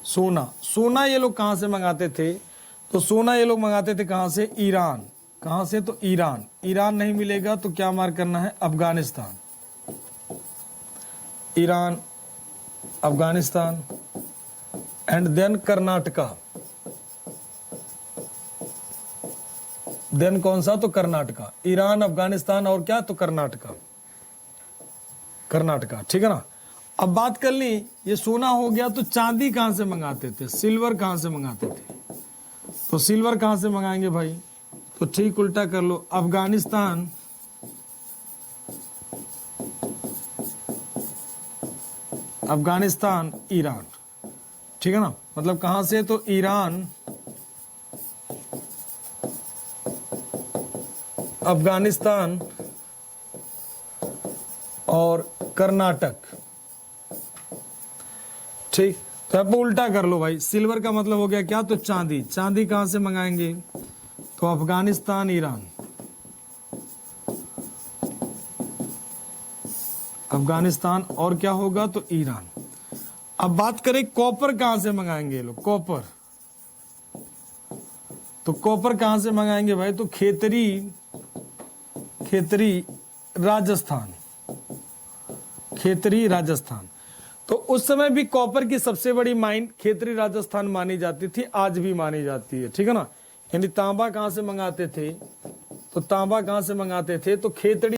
सोना, सोना ये लोग कहां से मंगाते थे, तो सोना ये लोग मंगाते थे कहां से, ईरान, कहां से, तो ईरान, ईरान नहीं मिलेगा तो क्या मार्क करना है, Afghanistan, Iran, Afghanistan, and then Karnataka, then कौन सा, तो कर्नाटका, ईरान, अफगानिस्तान और क्या, तो कर्नाटका, कर्नाटका, ठीक है ना। अब बात कर ली, ये सोना हो गया, तो चांदी कहां से मंगाते थे, सिल्वर कहां से मंगाते थे, तो सिल्वर कहां से मंगाएंगे भाई, तो ठीक उल्टा कर लो, अफगानिस्तान, अफगानिस्तान, ईरान, ठीक है ना, मतलब कहां से, तो ईरान, अफगानिस्तान और कर्नाटक, ठीक। तो आप उल्टा कर लो भाई, सिल्वर का मतलब हो गया क्या, तो चांदी, चांदी कहां से मंगाएंगे, तो अफगानिस्तान, ईरान, अफगानिस्तान और क्या होगा, तो ईरान। अब बात करें कॉपर कहां से मंगाएंगे ये लोग, कॉपर, तो कॉपर कहां से मंगाएंगे भाई, तो खेतरी, खेतरी राजस्थान, खेतरी राजस्थान। तो उस समय भी कॉपर की सबसे बड़ी माइन खेतरी राजस्थान मानी जाती थी, आज भी मानी जाती है, ठीक है ना। यानी तांबा कहां से मंगाते थे, तो तांबा कहां से मंगाते थे, तो खेतड़ी,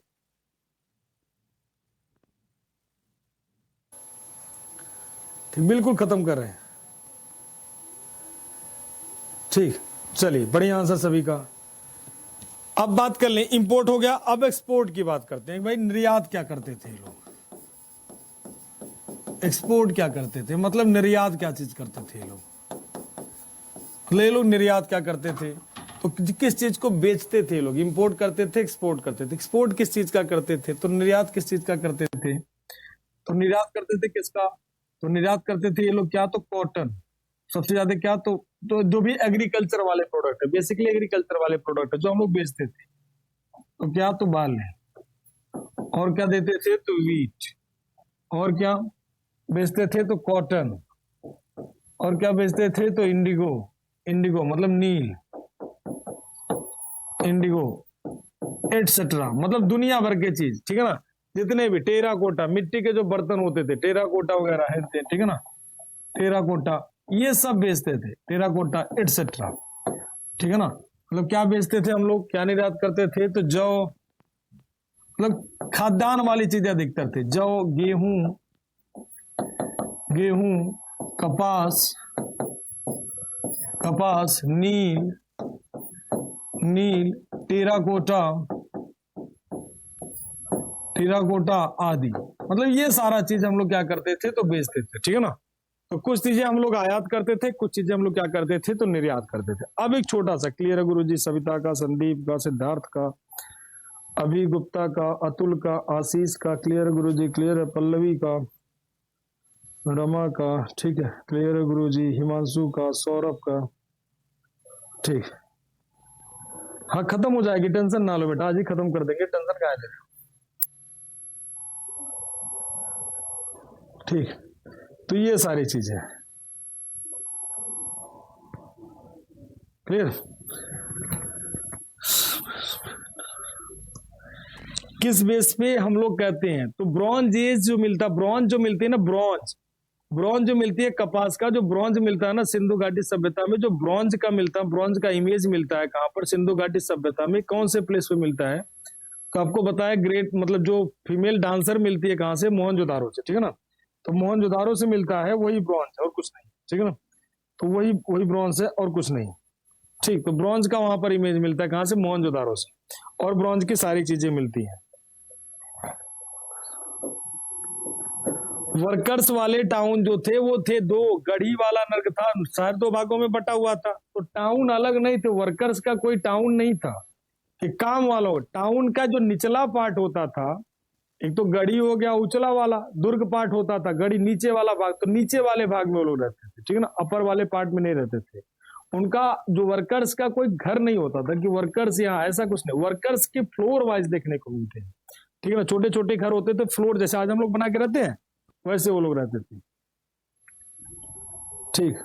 ठीक, बिल्कुल खत्म कर रहे हैं, ठीक। चलिए बढ़िया आंसर सभी का। अब बात कर लें, इंपोर्ट हो गया, अब एक्सपोर्ट की बात करते हैं भाई, निर्यात क्या करते थे लोग, एक्सपोर्ट क्या करते थे, मतलब निर्यात क्या चीज करते थे लोग, ले लोग निर्यात क्या करते थे, तो किस चीज को बेचते थे लोग, इंपोर्ट करते थे, एक्सपोर्ट करते थे। एक्सपोर्ट किस चीज का करते थे, तो निर्यात किस चीज का करते थे, तो निर्यात करते थे किसका, तो निर्यात करते थे ये लोग क्या, तो कॉटन, सबसे ज्यादा क्या, तो जो भी एग्रीकल्चर वाले प्रोडक्ट है, बेसिकली एग्रीकल्चर वाले प्रोडक्ट है जो हम लोग बेचते थे, तो क्या, तो बार्ले, और क्या देते थे, तो वीट, और क्या बेचते थे, तो कॉटन, और क्या बेचते थे, तो इंडिगो, इंडिगो मतलब नील, इंडिगो एटसेट्रा, मतलब दुनिया भर के चीज, ठीक है ना, जितने भी टेराकोटा, मिट्टी के जो बर्तन होते थे, टेराकोटा वगैरह है, ठीक है ना, टेराकोटा, ये सब बेचते थे, टेराकोटा एटसेट्रा, ठीक है ना। मतलब क्या बेचते थे हम लोग, क्या निर्यात करते थे, तो जौ, मतलब खाद्यान्न वाली चीजें अधिकतर थे, जौ, गेहूं, गेहूं, कपास, कपास, नील, नील, टेराकोटा, टेराकोटा आदि। मतलब ये सारा चीज हम लोग क्या करते थे, तो बेचते थे, ठीक है ना। तो कुछ चीजें हम लोग आयात करते थे, कुछ चीजें हम लोग क्या करते थे, तो निर्यात करते थे। अब एक छोटा सा क्लियर है गुरुजी, सविता का, संदीप का, सिद्धार्थ का, अभी गुप्ता का, अतुल का, आशीष का, क्लियर है गुरुजी, क्लियर है पल्लवी का, रमा का, ठीक है, क्लियर है गुरुजी, हिमांशु का, सौरभ का, ठीक। हाँ खत्म हो जाएगी, टेंशन ना लो बेटा, आज ही खत्म कर देंगे, टेंशन का है, ठीक। तो ये सारी चीजें क्लियर। किस बेस पे हम लोग कहते हैं, तो ब्रॉन्ज एज जो मिलता, ब्रॉन्ज जो मिलती है ना, ब्रॉन्ज, ब्रॉन्ज जो मिलती है कपास का, जो ब्रॉन्ज मिलता है ना सिंधु घाटी सभ्यता में, जो ब्रॉन्ज का मिलता है, ब्रॉन्ज का इमेज मिलता है कहां पर, सिंधु घाटी सभ्यता में। कौन से प्लेस पे मिलता है, तो आपको बताया ग्रेट, मतलब जो फीमेल डांसर मिलती है कहां से, मोहनजोदारो से, ठीक है ना। तो मोहनजोदारो से मिलता है वही ब्रॉन्ज और कुछ नहीं, ठीक है ना। तो वही वही ब्रॉन्ज है और कुछ नहीं, ठीक। तो ब्रॉन्ज का वहां पर इमेज मिलता है कहां से, मोहनजोदारो से, और ब्रॉन्ज की सारी चीजें मिलती हैं। वर्कर्स वाले टाउन जो थे वो थे दो, गढ़ी वाला नर्क था, शहर दो भागों में बटा हुआ था, तो टाउन अलग नहीं थे, वर्कर्स का कोई टाउन नहीं था कि काम वाला हो। टाउन का जो निचला पार्ट होता था, एक तो गढ़ी हो गया उचला वाला, दुर्ग पार्ट होता था, गढ़ी नीचे वाला भाग, तो नीचे वाले भाग में वो लोग रहते थे, ठीक है ना, अपर वाले पार्ट में नहीं रहते थे। उनका जो वर्कर्स का कोई घर नहीं होता था कि वर्कर्स यहाँ, ऐसा कुछ नहीं, वर्कर्स के फ्लोर वाइज देखने को मिलते हैं, ठीक है ना। छोटे छोटे घर होते थे फ्लोर, जैसे आज हम लोग बना के रहते हैं वैसे वो लोग रहते थे, ठीक।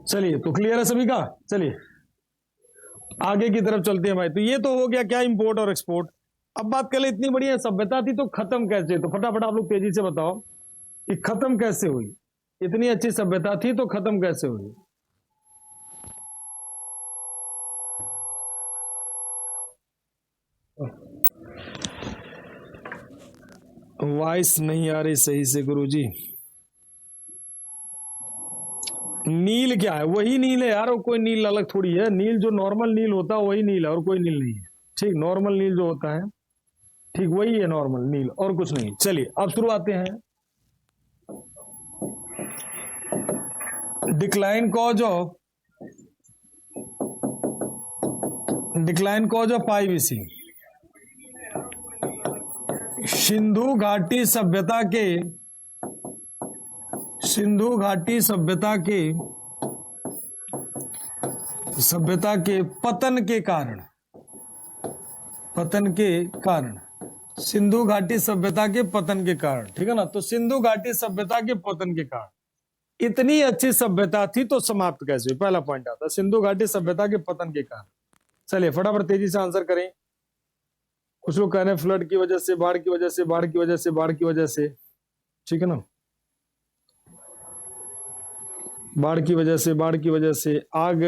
चलिए तो क्लियर है सभी का, चलिए आगे की तरफ चलते हैं भाई। तो ये तो हो गया क्या, इंपोर्ट और एक्सपोर्ट। अब बात कर ले, इतनी बढ़िया सभ्यता थी तो खत्म कैसे, तो फटाफट आप लोग तेजी से बताओ कि खत्म कैसे हुई। इतनी अच्छी सभ्यता थी तो खत्म कैसे हुई। वॉइस नहीं आ रही सही से गुरुजी। नील क्या है, वही नील है यार, और कोई नील अलग थोड़ी है। नील जो नॉर्मल नील होता है वही नील है, और कोई नील नहीं है, ठीक। नॉर्मल नील जो होता है, ठीक, वही है नॉर्मल नील, और कुछ नहीं। चलिए अब शुरू आते हैं। डिक्लाइन कॉज ऑफ पाईबीसी, सिंधु घाटी सभ्यता के पतन के कारण, सिंधु घाटी सभ्यता के पतन के कारण, ठीक है ना। तो सिंधु घाटी सभ्यता के पतन के कारण, इतनी अच्छी सभ्यता थी तो समाप्त कैसे हुई, पहला पॉइंट आता है सिंधु घाटी सभ्यता के पतन के कारण। चलिए फटाफट तेजी से आंसर करें। कुछ लोग कह रहे हैं फ्लड की वजह से, बाढ़ की वजह से, बाढ़ की वजह से, बाढ़ की वजह से, ठीक है ना, बाढ़ की वजह से, बाढ़ की वजह से, आग,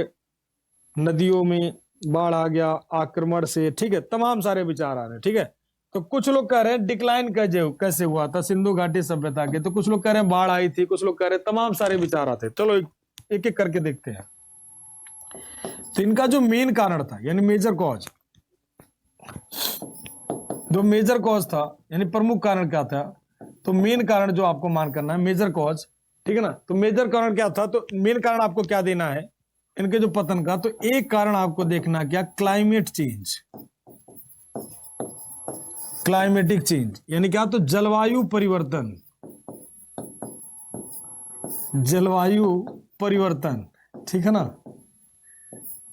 नदियों में बाढ़ आ गया, आक्रमण से, ठीक है, तमाम सारे विचार आ रहे हैं, ठीक है। तो कुछ लोग कह रहे हैं डिक्लाइन कैसे हुआ था सिंधु घाटी सभ्यता के, तो कुछ लोग कह रहे हैं बाढ़ आई थी, कुछ लोग कह रहे हैं, तमाम सारे विचार आते हैं। चलो एक एक करके देखते हैं। तो इनका जो मेन कारण था, यानी मेजर कॉज, जो मेजर कॉज था, यानी प्रमुख कारण क्या था, तो मेन कारण जो आपको मान करना है मेजर कॉज, ठीक है ना। तो मेजर कारण क्या था, तो मेन कारण आपको क्या देना है इनके जो पतन का, तो एक कारण आपको देखना क्या, क्लाइमेट चेंज, क्लाइमेटिक चेंज, यानी क्या, तो जलवायु परिवर्तन, जलवायु परिवर्तन, ठीक है ना,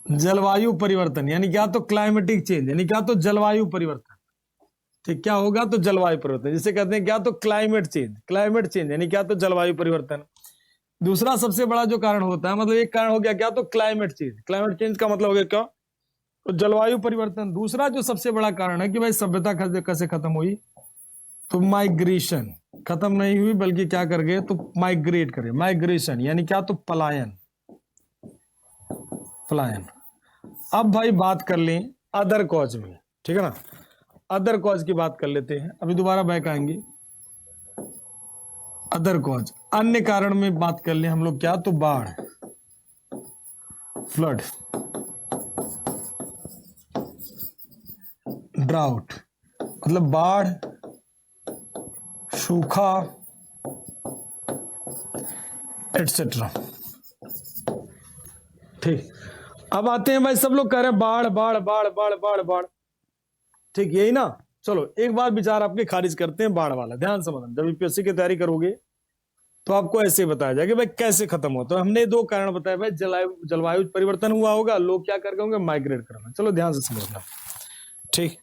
जलवायु परिवर्तन यानी क्या, तो क्लाइमेटिक चेंज यानी क्या, तो जलवायु परिवर्तन, ठीक। क्या होगा, तो जलवायु परिवर्तन, जिसे कहते हैं क्या, तो क्लाइमेट चेंज, क्लाइमेट चेंज यानी क्या, तो जलवायु परिवर्तन। दूसरा सबसे बड़ा जो कारण होता है, मतलब एक कारण हो गया क्या, तो क्लाइमेट चेंज, क्लाइमेट चेंज का मतलब हो गया क्या, तो जलवायु परिवर्तन। दूसरा जो सबसे बड़ा कारण है कि भाई सभ्यता कैसे खत्म हुई, तो माइग्रेशन, खत्म नहीं हुई बल्कि क्या कर गए, तो माइग्रेट करे, माइग्रेशन यानी क्या, तो पलायन, पलायन। अब भाई बात कर लें अदर कॉज में, ठीक है ना, अदर कॉज की बात कर लेते हैं, अभी दोबारा बैक आएंगे। अदर कॉज, अन्य कारण में बात कर ले हम लोग क्या, तो बाढ़, फ्लड, ड्राउट, मतलब बाढ़, सूखा, एटसेट्रा। ठीक, अब आते हैं भाई, सब लोग कह रहे हैं बाढ़ बाढ़ बाढ़ बाढ़ बाढ़ बाढ़, ठीक, यही ना। चलो एक बार विचार आपके खारिज करते हैं बाढ़ वाला, ध्यान समझना। जब यूपीएससी की तैयारी करोगे तो आपको ऐसे बताया जाएगा भाई कैसे खत्म होता है। हमने दो कारण बताए भाई, जलवायु परिवर्तन हुआ होगा, लोग क्या कर होंगे, माइग्रेट करना। चलो ध्यान से समझना, ठीक।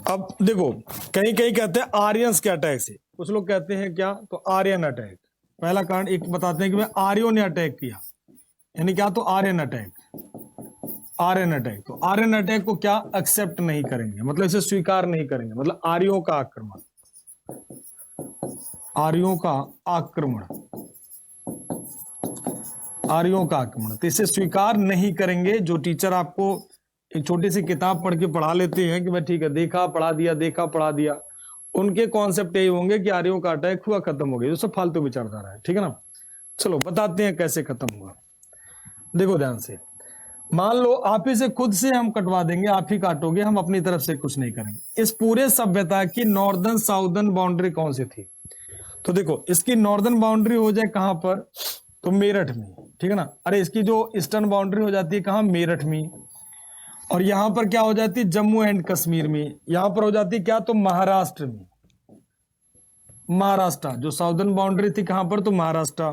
अब देखो, कहीं कहीं कहते हैं आर्यंस के अटैक से, कुछ लोग कहते हैं क्या, तो आर्यन अटैक। पहला कारण एक बताते हैं कि भाई आर्यों ने अटैक किया, यानी क्या, तो आर्यन अटैक, आर्यन अटैक। तो आर्यन अटैक को क्या एक्सेप्ट नहीं करेंगे, मतलब इसे स्वीकार नहीं करेंगे, मतलब आर्यों का आक्रमण, आर्यों का आक्रमण, आर्यों का आक्रमण, तो इसे स्वीकार नहीं करेंगे। जो टीचर आपको एक छोटी सी किताब पढ़ के पढ़ा लेते हैं कि भाई ठीक है, देखा पढ़ा दिया, देखा पढ़ा दिया, उनके कॉन्सेप्ट यही होंगे कि आर्यों का अटैक हुआ, खत्म हो गया, जो सब फालतू विचारधारा है, ठीक है ना। चलो बताते हैं कैसे खत्म हुआ। देखो ध्यान से, मान लो आप ही से खुद से हम कटवा देंगे, आप ही काटोगे, हम अपनी तरफ से कुछ नहीं करेंगे। इस पूरे सभ्यता की नॉर्दर्न साउदर्न बाउंड्री कौन सी थी, तो देखो इसकी नॉर्दर्न बाउंड्री हो जाए कहां पर, तो मेरठ में, ठीक है ना। अरे इसकी जो ईस्टर्न बाउंड्री हो जाती है कहां, मेरठ में, और यहां पर क्या हो जाती है, जम्मू एंड कश्मीर में। यहां पर हो जाती है क्या, तो महाराष्ट्र में, महाराष्ट्र। जो साउदर्न बाउंड्री थी कहां पर, तो महाराष्ट्र।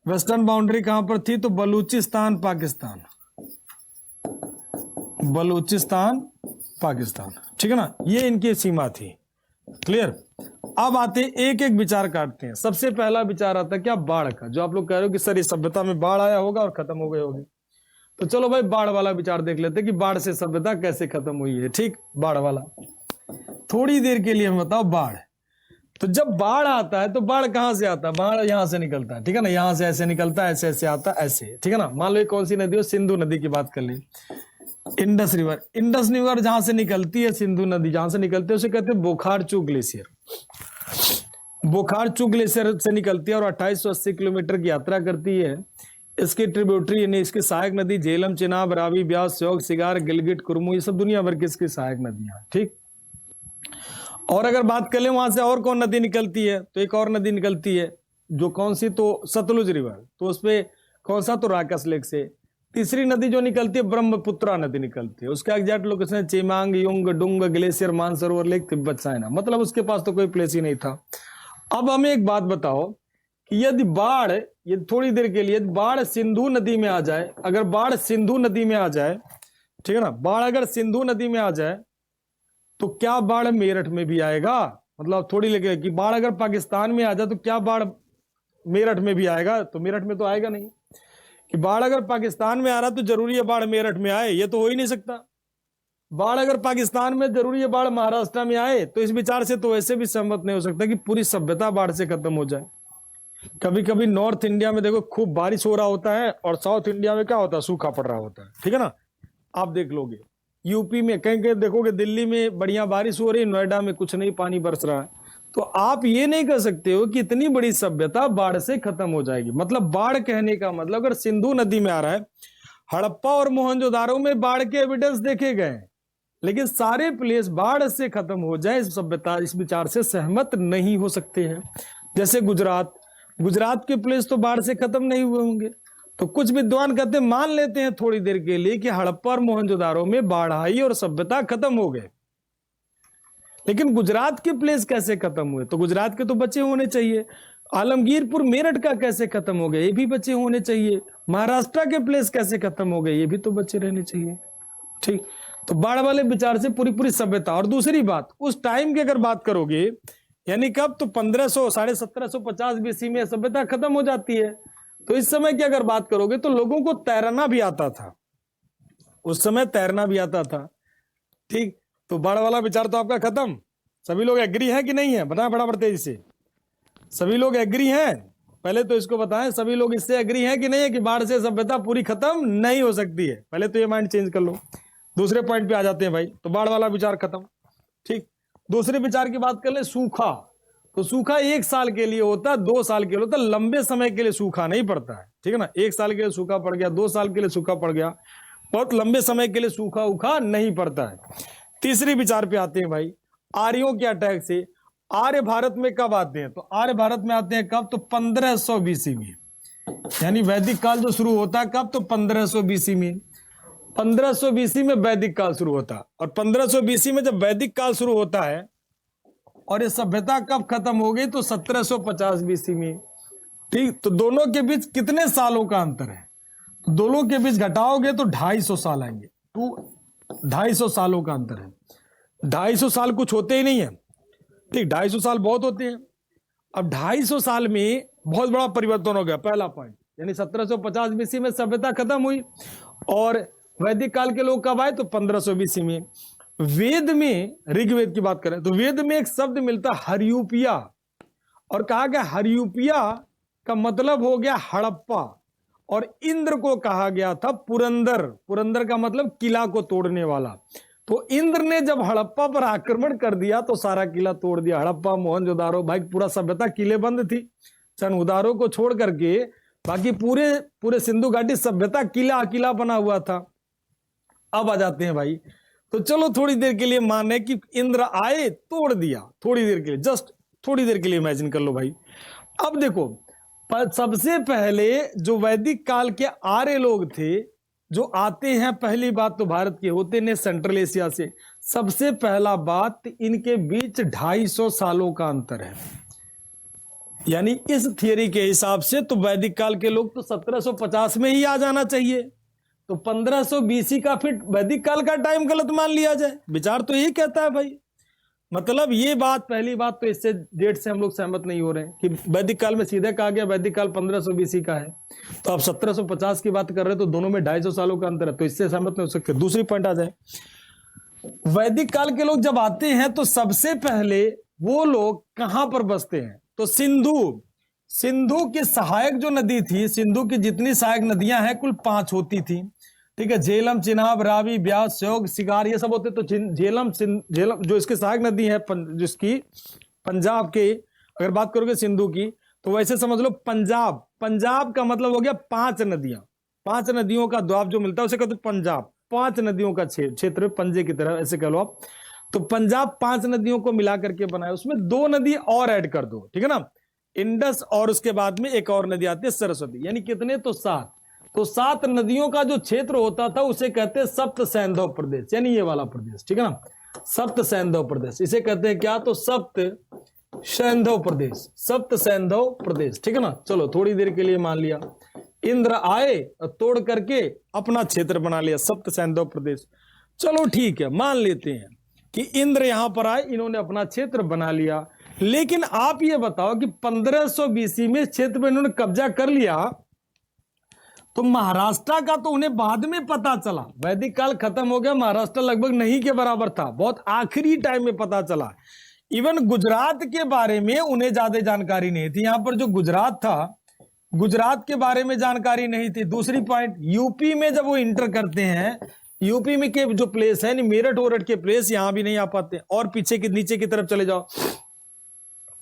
वेस्टर्न बाउंड्री कहां पर थी, तो बलूचिस्तान पाकिस्तान, बलूचिस्तान पाकिस्तान, ठीक है ना। ये इनकी सीमा थी, क्लियर। अब आते एक एक विचार काटते हैं। सबसे पहला विचार आता है क्या, बाढ़ का, जो आप लोग कह रहे हो कि सर इस सभ्यता में बाढ़ आया होगा और खत्म हो गए होंगे। तो चलो भाई बाढ़ वाला विचार देख लेते हैं कि बाढ़ से सभ्यता कैसे खत्म हुई है। ठीक, बाढ़ वाला थोड़ी देर के लिए हम बताओ। बाढ़, तो जब बाढ़ आता है तो बाढ़ कहां से आता है, बाढ़ यहां से निकलता है, ठीक है ना। यहां से ऐसे निकलता है, ऐसे ऐसे आता है, ऐसे, ठीक है ना। मान लो कौन सी नदी हो, सिंधु नदी की बात कर ली, इंडस रिवर। इंडस रिवर जहां से निकलती है, सिंधु नदी जहां से निकलती है, उसे कहते हैं बोखारचू ग्लेशियर। बोखारचू ग्लेशियर से निकलती है और 2880 किलोमीटर की यात्रा करती है। इसकी ट्रिब्यूटरी यानी इसकी सहायक नदी झेलम, चिनाब, रावी, ब्यास, श्योक, सिगार, गिलगिट, कुरमू, ये सब दुनिया भर की इसकी सहायक नदियां, ठीक। और अगर बात कर ले वहां से और कौन नदी निकलती है, तो एक और नदी निकलती है, जो कौन सी, तो सतलुज रिवर। तो उसपे कौन सा, तो राकस लेक से। तीसरी नदी जो निकलती है, ब्रह्मपुत्रा नदी निकलती है। उसका एग्जैक्ट लोकेशन है Chemayungdung, glacier, Mansarovar lake, Tibet, China. मतलब उसके पास तो कोई प्लेस ही नहीं था। अब हमें एक बात बताओ कि यदि बाढ़, ये थोड़ी देर के लिए बाढ़ सिंधु नदी में आ जाए, अगर बाढ़ सिंधु नदी में आ जाए, ठीक है ना, बाढ़ अगर सिंधु नदी में आ जाए तो क्या बाढ़ मेरठ में भी आएगा? मतलब थोड़ी लगे कि बाढ़ अगर पाकिस्तान में आ जाए तो क्या बाढ़ मेरठ में भी आएगा? तो मेरठ में तो आएगा नहीं। कि बाढ़ अगर पाकिस्तान में आ रहा तो जरूरी है बाढ़ मेरठ में आए, ये तो हो ही नहीं सकता। बाढ़ अगर पाकिस्तान में, जरूरी है बाढ़ महाराष्ट्र में आए। तो इस विचार से तो ऐसे भी सहमत नहीं हो सकता कि पूरी सभ्यता बाढ़ से खत्म हो जाए। कभी कभी नॉर्थ इंडिया में देखो खूब बारिश हो रहा होता है और साउथ इंडिया में क्या होता है, सूखा पड़ रहा होता है, ठीक है ना। आप देख लोगे यूपी में कहीं कहीं देखोगे, दिल्ली में बढ़िया बारिश हो रही, नोएडा में कुछ नहीं, पानी बरस रहा है। तो आप ये नहीं कर सकते हो कि इतनी बड़ी सभ्यता बाढ़ से खत्म हो जाएगी। मतलब बाढ़ कहने का मतलब अगर सिंधु नदी में आ रहा है, हड़प्पा और मोहनजोदारो में बाढ़ के एविडेंस देखे गए, लेकिन सारे प्लेस बाढ़ से खत्म हो जाए, इस सभ्यता, इस विचार से सहमत नहीं हो सकते हैं। जैसे गुजरात, गुजरात के प्लेस तो बाढ़ से खत्म नहीं हुए होंगे। तो कुछ विद्वान कहते हैं, मान लेते हैं थोड़ी देर के लिए कि हड़प्पा और मोहनजोदारो में बाढ़ आई और सभ्यता खत्म हो गए, लेकिन गुजरात के प्लेस कैसे खत्म हुए? तो गुजरात के तो बचे होने चाहिए। आलमगीरपुर मेरठ का कैसे खत्म हो गए? ये भी बचे होने चाहिए। महाराष्ट्र के प्लेस कैसे खत्म हो गए? ये भी तो बचे रहने चाहिए, ठीक। तो बाढ़ वाले विचार से पूरी पूरी सभ्यता। और दूसरी बात, उस टाइम की अगर बात करोगे, यानी कब, तो 1500 1750 बीसी में सभ्यता खत्म हो जाती है। तो इस समय की अगर बात करोगे तो लोगों को तैरना भी आता था, उस समय तैरना भी आता था, ठीक। तो बाढ़ वाला विचार तो आपका खत्म। सभी लोग एग्री हैं कि नहीं है? बताएं फटाफट तेजी से। सभी लोग एग्री हैं? पहले तो इसको बताएं, सभी लोग इससे एग्री हैं कि नहीं है कि बाढ़ से सभ्यता पूरी खत्म नहीं हो सकती है? पहले तो ये माइंड चेंज कर लो। दूसरे पॉइंट पे आ जाते हैं भाई। तो बाढ़ वाला विचार खत्म, ठीक। दूसरे विचार की बात कर ले, सूखा। तो सूखा 1 साल के लिए होता है, 2 साल के लिए होता है, लंबे समय के लिए सूखा नहीं पड़ता है, ठीक है ना। 1 साल के लिए सूखा पड़ गया, 2 साल के लिए सूखा पड़ गया, बहुत लंबे समय के लिए सूखा उखा नहीं पड़ता है। तीसरी विचार पे आते हैं भाई, आर्यों के अटैक से आर्य भारत में कब आते हैं? तो आर्य भारत में आते हैं कब? तो 1500 बीसी में, यानी वैदिक काल जो शुरू होता है कब? तो 1500 बीसी में। 1500 बीसी में वैदिक काल शुरू होता है, और 1500 बीसी में जब वैदिक काल शुरू होता है और ये सभ्यता कब खत्म हो गई? तो 1750 बीसी में, ठीक। तो दोनों के बीच कितने सालों का अंतर है? तो दोनों के बीच घटाओगे तो 250 साल आएंगे, 250 सालों का अंतर है। 250 साल कुछ होते ही नहीं है, ठीक, 250 साल बहुत होते हैं। अब 250 साल में बहुत बड़ा परिवर्तन हो गया, पहला पॉइंट, यानी 1750 बीसी में सभ्यता खत्म हुई और वैदिक काल के लोग कब आए? तो 1500 बीसी में। वेद में, ऋग्वेद की बात करें तो वेद में एक शब्द मिलता है हरियूपिया, और कहा गया हरियूपिया का मतलब हो गया हड़प्पा, और इंद्र को कहा गया था पुरंदर। पुरंदर का मतलब किला को तोड़ने वाला। तो इंद्र ने जब हड़प्पा पर आक्रमण कर दिया तो सारा किला तोड़ दिया। हड़प्पा, मोहनजोदारो, भाई पूरा सभ्यता किले बंद थी, चंद को छोड़ करके बाकी पूरे सिंधु घाटी सभ्यता किला किला बना हुआ था। अब आ जाते हैं भाई, तो चलो थोड़ी देर के लिए माने कि इंद्र आए, तोड़ दिया, थोड़ी देर के लिए, जस्ट थोड़ी देर के लिए इमेजिन कर लो भाई। अब देखो, सबसे पहले जो वैदिक काल के आर्य लोग थे जो आते हैं, पहली बात तो भारत के होते ने सेंट्रल एशिया से, सबसे पहला बात इनके बीच 250 सालों का अंतर है। यानी इस थियरी के हिसाब से तो वैदिक काल के लोग तो 1750 में ही आ जाना चाहिए, तो 1500 बीसी का फिर वैदिक काल का टाइम गलत मान लिया जाए। विचार तो यही कहता है भाई। मतलब ये बात, पहली बात तो इससे डेट से हम लोग सहमत नहीं हो रहे हैं कि वैदिक काल में सीधे कहा गया वैदिक काल 1500 बीसी का है, तो आप 1750 की बात कर रहे हैं, तो दोनों में 250 सालों का अंतर है, तो इससे सहमत नहीं हो सकते। दूसरी पॉइंट आ जाए, वैदिक काल के लोग जब आते हैं तो सबसे पहले वो लोग कहां पर बसते हैं? तो सिंधु की सहायक जो नदी थी, सिंधु की जितनी सहायक नदियां हैं कुल 5 होती थी, ठीक है। झेलम, चिनाब, रावी, ब्यास, श्योक, सिगार, ये सब होते। तो झेलम जो इसकी सहायक नदी है, जिसकी पंजाब के, अगर बात करोगे सिंधु की, तो वैसे समझ लो पंजाब का मतलब हो गया 5 नदियां, 5 नदियों का द्वाब जो मिलता है उसे कहते हैं पंजाब। 5 नदियों का क्षेत्र, पंजे की तरह ऐसे कह लो आप। तो पंजाब 5 नदियों को मिला करके बनाया, उसमें 2 नदी और ऐड कर दो, ठीक है ना, इंडस, और उसके बाद में एक और नदी आती है सरस्वती, यानी कितने? तो 7। तो 7 नदियों का जो क्षेत्र होता था उसे कहते हैं सप्त सैंधव प्रदेश, यानी ये वाला प्रदेश, ठीक है ना, सप्त सैंधव प्रदेश। इसे कहते हैं क्या? तो सप्त सैंधव प्रदेश, सप्त सैंधव प्रदेश, ठीक है ना। चलो थोड़ी देर के लिए मान लिया इंद्र आए और तोड़ करके अपना क्षेत्र बना लिया, सप्त सैंधव प्रदेश। चलो ठीक है, मान लेते हैं कि इंद्र यहां पर आए, इन्होंने अपना क्षेत्र बना लिया। लेकिन आप ये बताओ कि 1500 बीसी में क्षेत्र में इन्होंने कब्जा कर लिया, तो महाराष्ट्र का तो उन्हें बाद में पता चला, वैदिक काल खत्म हो गया, महाराष्ट्र लगभग नहीं के बराबर था, बहुत आखिरी टाइम में पता चला। इवन गुजरात के बारे में उन्हें ज्यादा जानकारी नहीं थी। यहां पर जो गुजरात था, गुजरात के बारे में जानकारी नहीं थी। दूसरी पॉइंट, यूपी में जब वो इंटर करते हैं, यूपी में के जो प्लेस है, मेरठ ओरठ के प्लेस, यहां भी नहीं आ पाते, और पीछे की नीचे की तरफ चले जाओ,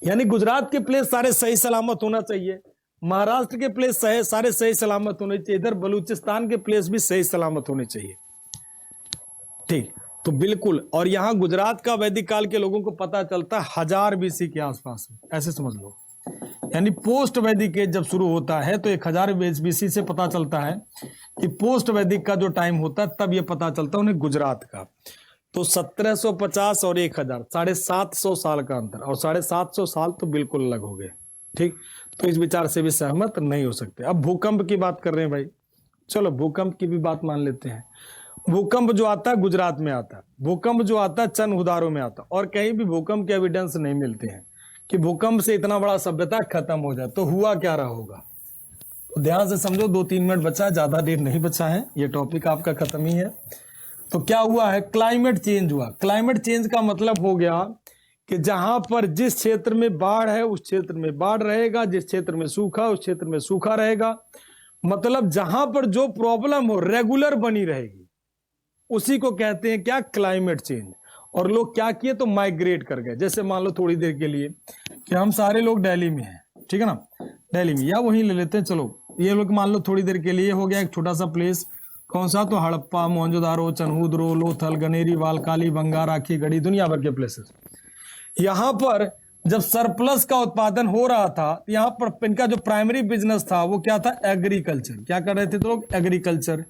यानी गुजरात के प्लेस सारे सही सलामत होना चाहिए, महाराष्ट्र के प्लेस सारे सही सलामत होने चाहिए, इधर बलूचिस्तान के प्लेस भी सही सलामत होने चाहिए, ठीक। तो बिल्कुल, और यहां गुजरात का वैदिक काल के लोगों को पता चलता है 1000 बीसी के आसपास में, ऐसे समझ लो। यानी पोस्ट वैदिक एज जब शुरू होता है तो 1000 बीसी से पता चलता है कि पोस्ट वैदिक का जो टाइम होता है तब ये पता चलता है उन्हें गुजरात का। तो 1750 और 1000, 750 साल का अंतर, और 750 साल तो बिल्कुल अलग हो गए, ठीक। तो इस विचार से भी सहमत नहीं हो सकते। अब भूकंप की बात कर रहे हैं भाई, चलो भूकंप की भी बात मान लेते हैं। भूकंप जो आता है गुजरात में आता है, भूकंप जो आता है चंद में आता है, और कहीं भी भूकंप के एविडेंस नहीं मिलते हैं कि भूकंप से इतना बड़ा सभ्यता खत्म हो जाए। तो हुआ क्या रहा होगा, तो ध्यान से समझो, 2-3 मिनट बचा है, ज्यादा देर नहीं बचा है, ये टॉपिक आपका खत्म ही है। तो क्या हुआ है? क्लाइमेट चेंज हुआ। क्लाइमेट चेंज का मतलब हो गया कि जहां पर जिस क्षेत्र में बाढ़ है उस क्षेत्र में बाढ़ रहेगा, जिस क्षेत्र में सूखा उस क्षेत्र में सूखा रहेगा। मतलब जहां पर जो प्रॉब्लम हो रेगुलर बनी रहेगी, उसी को कहते हैं क्या? Climate change. और लोग क्या किए, तो माइग्रेट कर गए। जैसे मान लो थोड़ी देर के लिए कि हम सारे लोग दिल्ली में हैं, ठीक है ना, दिल्ली में, या वहीं ले लेते हैं, चलो ये लोग मान लो थोड़ी देर के लिए हो गया एक छोटा सा प्लेस, कौन सा, तो हड़प्पा, मोहनजोदारो, चनहूदरो, लोथल, गनेरी, वालकाली, बंगा, राखी गढ़ी, दुनिया भर के प्लेसेस। यहाँ पर जब सरप्लस का उत्पादन हो रहा था, यहाँ पर इनका जो प्राइमरी बिजनेस था वो क्या था, एग्रीकल्चर। क्या कर रहे थे तो लोग, एग्रीकल्चर,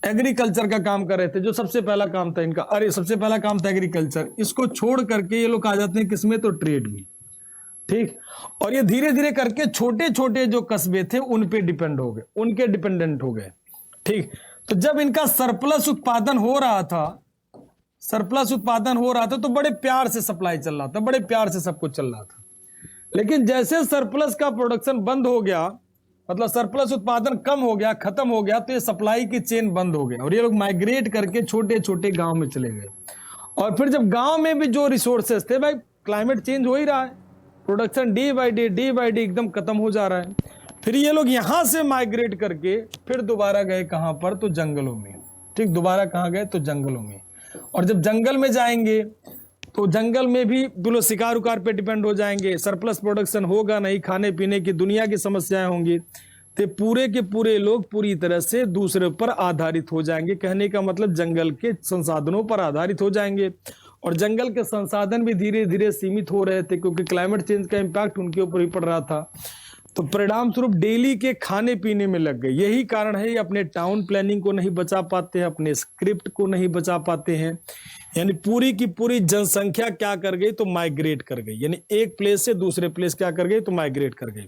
एग्रीकल्चर का काम कर रहे थे, जो सबसे पहला काम था इनका। अरे सबसे पहला काम था एग्रीकल्चर, इसको छोड़ करके ये लोग आ जाते हैं किसमें, तो ट्रेड में, ठीक। और ये धीरे धीरे करके छोटे छोटे जो कस्बे थे उन पे डिपेंड हो गए, उनके डिपेंडेंट हो गए, ठीक। तो जब इनका सरप्लस उत्पादन हो रहा था, सरप्लस उत्पादन हो रहा था, तो बड़े प्यार से सप्लाई चल रहा था, बड़े प्यार से सब कुछ चल रहा था। लेकिन जैसे सरप्लस का प्रोडक्शन बंद हो गया, मतलब सरप्लस उत्पादन कम हो गया, खत्म हो गया, तो ये सप्लाई की चेन बंद हो गया और ये लोग माइग्रेट करके छोटे छोटे गांव में चले गए। और फिर जब गांव में भी जो रिसोर्सेस थे, भाई क्लाइमेट चेंज हो ही रहा है, प्रोडक्शन डे बाय डे एकदम खत्म हो जा रहा है, फिर ये लोग यहां से माइग्रेट करके फिर दोबारा गए कहां पर, तो जंगलों में, ठीक। दोबारा कहां गए, तो जंगलों में। और जब जंगल में जाएंगे तो जंगल में भी लोग शिकार उकार पे डिपेंड हो जाएंगे, सरप्लस प्रोडक्शन होगा नहीं, खाने पीने की दुनिया की समस्याएं होंगी, तो पूरे के पूरे लोग पूरी तरह से दूसरे पर आधारित हो जाएंगे। कहने का मतलब जंगल के संसाधनों पर आधारित हो जाएंगे, और जंगल के संसाधन भी धीरे धीरे सीमित हो रहे थे, क्योंकि क्लाइमेट चेंज का इम्पैक्ट उनके ऊपर ही पड़ रहा था। तो परिणाम स्वरूप डेली के खाने पीने में लग गए। यही कारण है ये अपने टाउन प्लानिंग को नहीं बचा पाते हैं, अपने स्क्रिप्ट को नहीं बचा पाते हैं, यानी पूरी की पूरी जनसंख्या क्या कर गई, तो माइग्रेट कर गई, यानी एक प्लेस से दूसरे प्लेस क्या कर गई, तो माइग्रेट कर गई।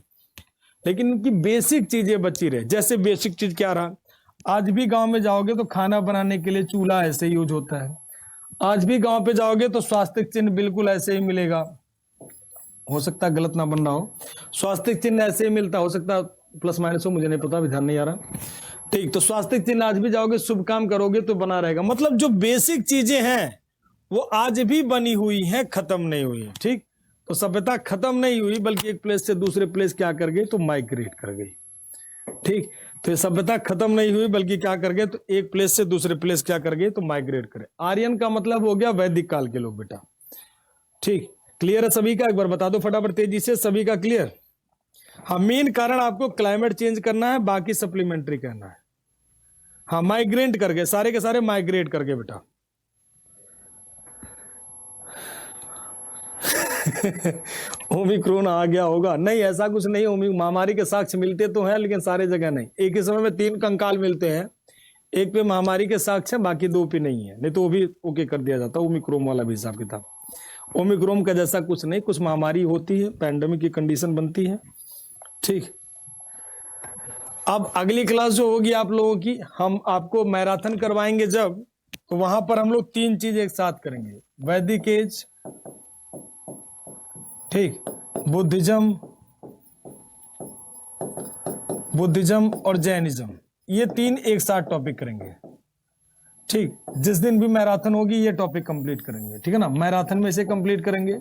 लेकिन उनकी बेसिक चीजें बची रहे। जैसे बेसिक चीज क्या रहा, आज भी गांव में जाओगे तो खाना बनाने के लिए चूल्हा ऐसे यूज होता है, आज भी गांव पे जाओगे तो स्वास्थ्य चिन्ह बिल्कुल ऐसे ही मिलेगा, हो सकता है गलत ना बन रहा हो, स्वास्थ्य चिन्ह ऐसे ही मिलता, हो सकता है प्लस माइनस हो, मुझे नहीं पता, अभी ध्यान नहीं आ रहा, ठीक। तो स्वास्थ्य चिन्ह आज भी जाओगे, शुभ काम करोगे तो बना रहेगा। मतलब जो बेसिक चीजें हैं वो आज भी बनी हुई हैं, खत्म नहीं हुई है, ठीक। तो सभ्यता खत्म नहीं हुई, बल्कि एक प्लेस से दूसरे प्लेस क्या कर गई, तो माइग्रेट कर गई, ठीक। तो ये सभ्यता खत्म नहीं हुई, बल्कि क्या कर गए, तो एक प्लेस से दूसरे प्लेस क्या कर गए, तो माइग्रेट करे। आर्यन का मतलब हो गया वैदिक काल के लोग बेटा, ठीक। क्लियर है सभी का, एक बार बता दो फटाफट तेजी से, सभी का क्लियर। हाँ, मेन कारण आपको क्लाइमेट चेंज करना है, बाकी सप्लीमेंट्री करना है। हाँ, माइग्रेट कर गए, सारे के सारे माइग्रेट कर गए बेटा। ओमिक्रॉन आ गया होगा, नहीं ऐसा कुछ नहीं, महामारी के साक्ष्य मिलते तो हैं लेकिन सारे जगह नहीं। एक ही समय में 3 कंकाल मिलते हैं, एक पे महामारी के साक्ष्य, बाकी 2 पे नहीं है, नहीं तो वो भी ओके कर दिया जाता। ओमिक्रॉन वाला भी हिसाब किताब, ओमिक्रॉन का जैसा कुछ नहीं, कुछ महामारी होती है, पैंडेमिक की कंडीशन बनती है, ठीक। अब अगली क्लास जो होगी आप लोगों की, हम आपको मैराथन करवाएंगे जब, तो वहां पर हम लोग 3 चीज एक साथ करेंगे, वैदिक एज, ठीक, बुद्धिज्म और जैनिज्म, ये 3 एक साथ टॉपिक करेंगे, ठीक। जिस दिन भी मैराथन होगी ये टॉपिक कंप्लीट करेंगे, ठीक है ना, मैराथन में से कंप्लीट करेंगे,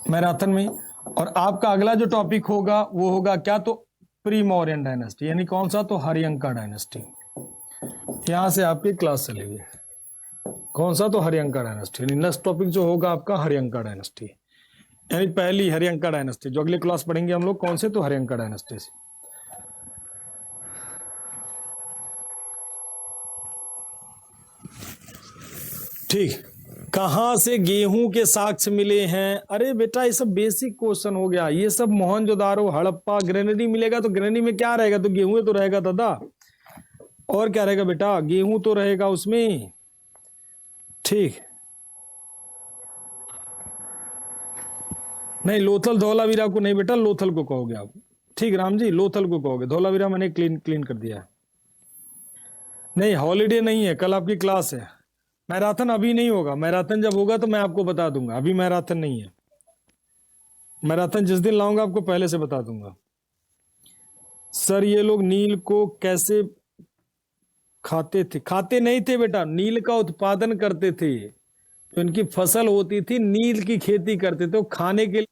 मैराथन में। और आपका अगला जो टॉपिक होगा वो होगा क्या, तो प्री मौर्यन डायनेस्टी, यानी कौन सा, तो हरियंका डायनेस्टी। यहां से आपकी क्लास चलेगी, कौन सा, तो हरियंका डायनेस्टी, यानी नेक्स्ट टॉपिक जो होगा आपका हरियंका डायनेस्टी, यानी पहली हरियंका डायनेस्टी, जो अगली क्लास पढ़ेंगे हम लोग, कौन से, तो हरियंका डायनेस्टी से। ठीक, कहां से गेहूं के साक्ष्य मिले हैं, अरे बेटा ये सब बेसिक क्वेश्चन हो गया, ये सब मोहनजोदारो, हड़प्पा, ग्रेनेडी मिलेगा, तो ग्रेनेडी में क्या रहेगा, तो गेहूं तो रहेगा दादा, और क्या रहेगा बेटा, गेहूं तो रहेगा उसमें, ठीक। नहीं, लोथल धौलावीरा को नहीं बेटा, लोथल को कहोगे आप, ठीक राम जी, लोथल को कहोगे, धौलावीरा मैंने क्लीन कर दिया है। नहीं, हॉलीडे नहीं है, कल आपकी क्लास है, मैराथन अभी नहीं होगा, मैराथन जब होगा तो मैं आपको बता दूंगा, अभी मैराथन नहीं है, मैराथन जिस दिन लाऊंगा आपको पहले से बता दूंगा। सर ये लोग नील को कैसे खाते थे, खाते नहीं थे बेटा, नील का उत्पादन करते थे, तो इनकी फसल होती थी, नील की खेती करते थे, वो खाने के लिए